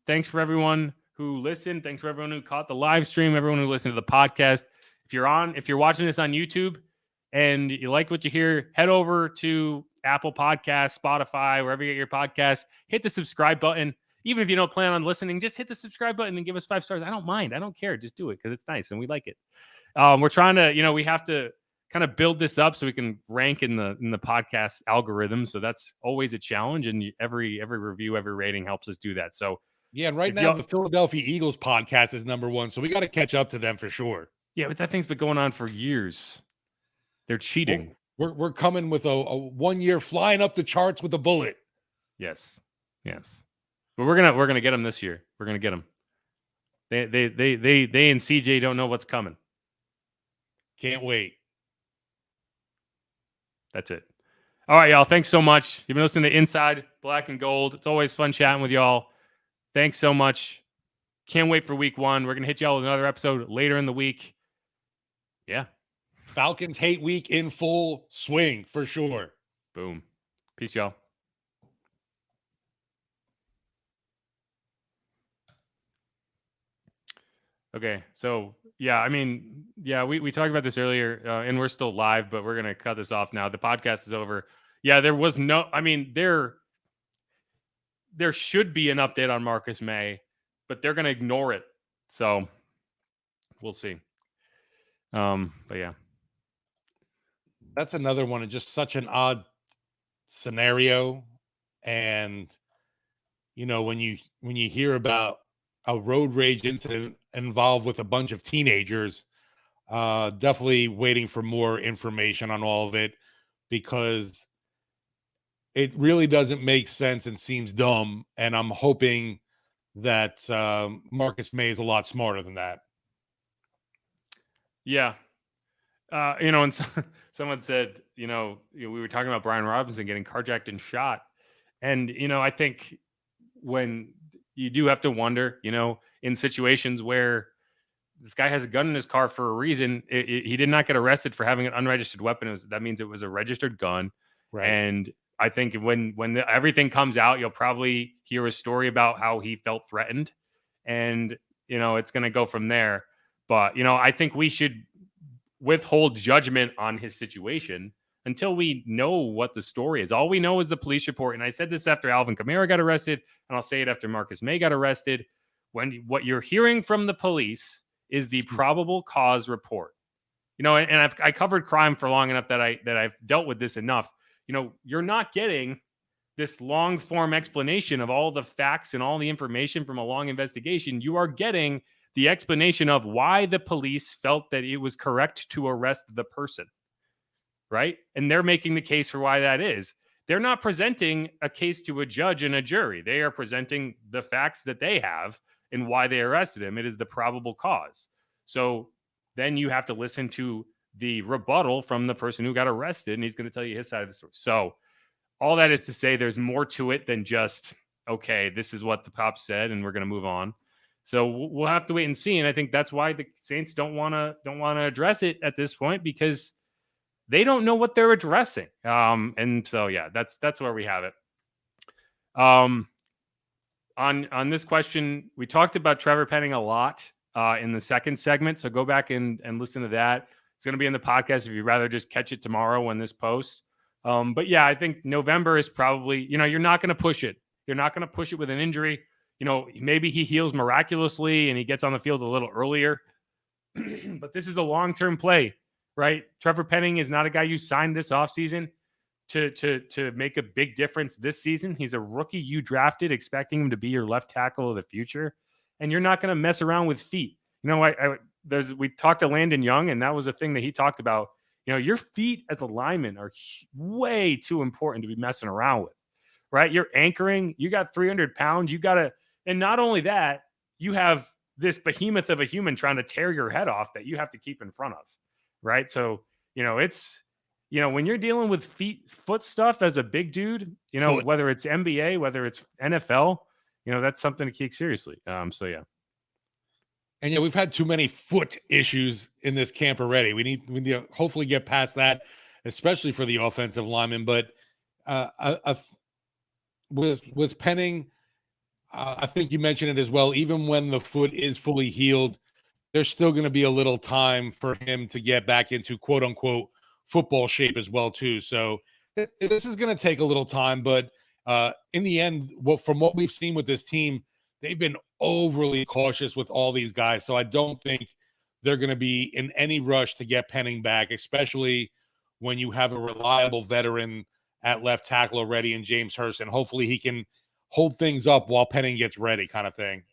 Thanks for everyone who listened. Thanks for everyone who caught the live stream, everyone who listened to the podcast. If you're watching this on YouTube and you like what you hear, head over to Apple Podcasts, Spotify, wherever you get your podcasts. Hit the subscribe button. Even if you don't plan on listening, just hit the subscribe button and give us 5 stars. I don't mind. I don't care. Just do it because it's nice and we like it. We're trying to, we have to kind of build this up so we can rank in the podcast algorithm. So that's always a challenge. And every review, every rating helps us do that. So yeah, and right now the Philadelphia Eagles podcast is #1. So we got to catch up to them for sure. Yeah, but that thing's been going on for years. They're cheating. We're coming with a 1 year flying up the charts with a bullet. Yes. But we're gonna get them this year. We're gonna get them. They and CJ don't know what's coming. Can't wait. That's it. All right, y'all. Thanks so much. You've been listening to Inside Black and Gold. It's always fun chatting with y'all. Thanks so much. Can't wait for week 1. We're gonna hit y'all with another episode later in the week. Yeah. Falcons hate week in full swing for sure. Boom. Peace, y'all. Okay, so yeah, we talked about this earlier, and we're still live, but we're gonna cut this off now. The podcast is over. Yeah, there was no. There should be an update on Marcus May, but they're gonna ignore it. So we'll see. But yeah, that's another one of just such an odd scenario, and when you hear about a road rage incident involved with a bunch of teenagers, definitely waiting for more information on all of it, because it really doesn't make sense and seems dumb. And I'm hoping that Marcus May is a lot smarter than that. Yeah. And someone said, we were talking about Brian Robinson getting carjacked and shot. And, I think when you do have to wonder, in situations where this guy has a gun in his car for a reason, he did not get arrested for having an unregistered weapon. That means it was a registered gun. Right. And I think when everything comes out, you'll probably hear a story about how he felt threatened. And, it's going to go from there. But, I think we should withhold judgment on his situation until we know what the story is. All we know is the police report. And I said this after Alvin Kamara got arrested, and I'll say it after Marcus May got arrested. What you're hearing from the police is the probable cause report. And I covered crime for long enough that I've dealt with this enough. You're not getting this long form explanation of all the facts and all the information from a long investigation. You are getting the explanation of why the police felt that it was correct to arrest the person, right? And they're making the case for why that is. They're not presenting a case to a judge and a jury. They are presenting the facts that they have and why they arrested him. It is the probable cause. So then you have to listen to the rebuttal from the person who got arrested, and he's going to tell you his side of the story. So all that is to say there's more to it than just, okay, this is what the cops said, and we're going to move on. So we'll have to wait and see. And I think that's why the Saints don't want to address it at this point, because they don't know what they're addressing. And so, yeah, that's where we have it. On this question, we talked about Trevor Penning a lot in the second segment. So go back and listen to that. It's going to be in the podcast if you'd rather just catch it tomorrow when this posts. But yeah, I think November is probably, you're not going to push it. You're not going to push it with an injury. Maybe he heals miraculously and he gets on the field a little earlier. But this is a long-term play, right? Trevor Penning is not a guy you signed this offseason to make a big difference this season. He's a rookie you drafted expecting him to be your left tackle of the future. And you're not going to mess around with feet. We talked to Landon Young, and that was a thing that he talked about. Your feet as a lineman are way too important to be messing around with, right? You're anchoring. You got 300 pounds. You got to, and not only that, you have this behemoth of a human trying to tear your head off that you have to keep in front of, right? So, it's, when you're dealing with foot stuff as a big dude, whether it's NBA, whether it's NFL, that's something to take seriously. So yeah. And yeah, we've had too many foot issues in this camp already. We need to hopefully get past that, especially for the offensive linemen. But with Penning, I think you mentioned it as well. Even when the foot is fully healed, there's still going to be a little time for him to get back into quote unquote football shape as well too. So this is going to take a little time, but in the end, from what we've seen with this team, they've been overly cautious with all these guys. So I don't think they're going to be in any rush to get Penning back, especially when you have a reliable veteran at left tackle already in James Hurst. And hopefully he can hold things up while Penning gets ready, kind of thing.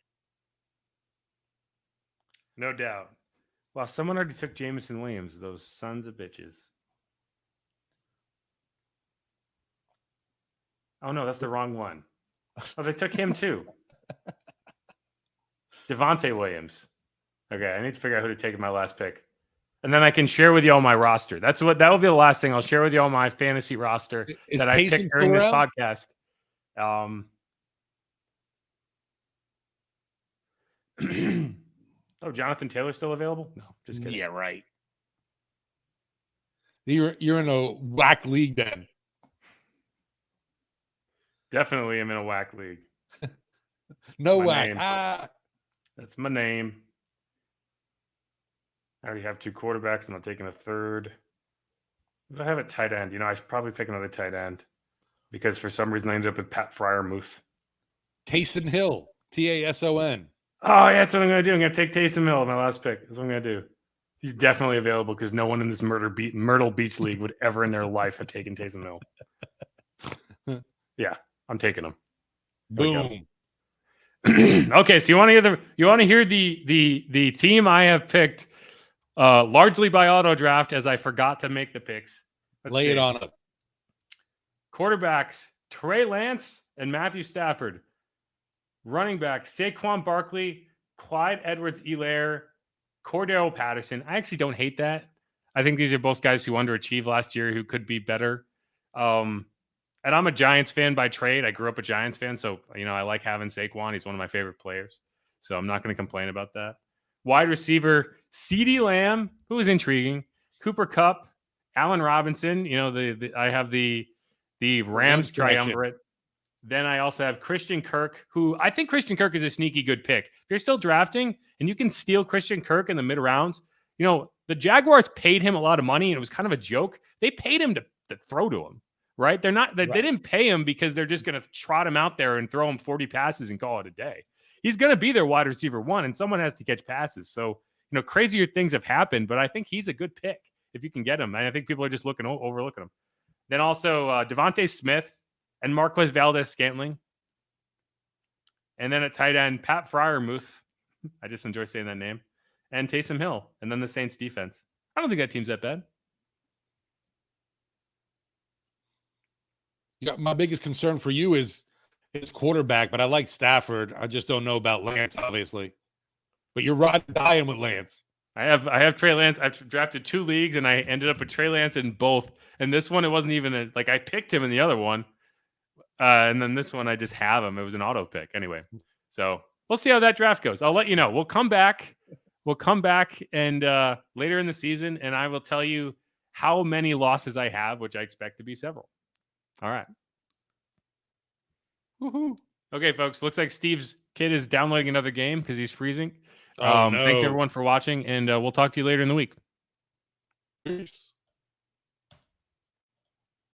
No doubt. Well, someone already took Jameson Williams, those sons of bitches. Oh, no, that's the wrong one. Oh, they took him too. Devontae Williams. Okay, I need to figure out who to take in my last pick. And then I can share with you all my roster. That will be the last thing. I'll share with you all my fantasy roster that I picked during this podcast. Oh, Jonathan Taylor still available? No, just kidding. Yeah, right. You're in a whack league then. Definitely am in a whack league. No whack. That's my name. I already have 2 quarterbacks. I'm not taking a third. But I have a tight end. I should probably pick another tight end because for some reason I ended up with Pat Fryermuth. Taysom Hill. Tason. Oh, yeah, that's what I'm going to do. I'm going to take Taysom Hill, my last pick. That's what I'm going to do. He's definitely available because no one in this Myrtle Beach League would ever in their life have taken Taysom Hill. Yeah, I'm taking him. Boom. Okay, so you want to hear the team I have picked largely by auto draft as I forgot to make the picks. Lay it on us. Quarterbacks, Trey Lance and Matthew Stafford. Running back, Saquon Barkley, Clyde Edwards-Helaire, Cordero Patterson. I actually don't hate that. I think these are both guys who underachieved last year who could be better. And I'm a Giants fan by trade. I grew up a Giants fan, so I like having Saquon. He's one of my favorite players, so I'm not going to complain about that. Wide receiver, CeeDee Lamb, who is intriguing. Cooper Kupp, Allen Robinson. I have the Rams triumvirate. Then I also have Christian Kirk, who I think Christian Kirk is a sneaky good pick. If you're still drafting and you can steal Christian Kirk in the mid rounds, the Jaguars paid him a lot of money and it was kind of a joke. They paid him to throw to him, right? They didn't pay him because they're just going to trot him out there and throw him 40 passes and call it a day. He's going to be their wide receiver 1 and someone has to catch passes. So, crazier things have happened, but I think he's a good pick if you can get him. And I think people are just overlooking him. Then also Devontae Smith and Marquez Valdes-Scantling. And then at tight end, Pat Freiermuth. I just enjoy saying that name. And Taysom Hill. And then the Saints defense. I don't think that team's that bad. Yeah, my biggest concern for you is his quarterback, but I like Stafford. I just don't know about Lance, obviously. But you're dying with Lance. I have Trey Lance. I've drafted 2 leagues, and I ended up with Trey Lance in both. And this one, it wasn't even I picked him in the other one. And then this one, I just have him. It was an auto pick. Anyway, so we'll see how that draft goes. I'll let you know. We'll come back. And later in the season, and I will tell you how many losses I have, which I expect to be several. All right. Woohoo. Okay, folks. Looks like Steve's kid is downloading another game because he's freezing. Oh, no. Thanks, everyone, for watching, and we'll talk to you later in the week. Peace.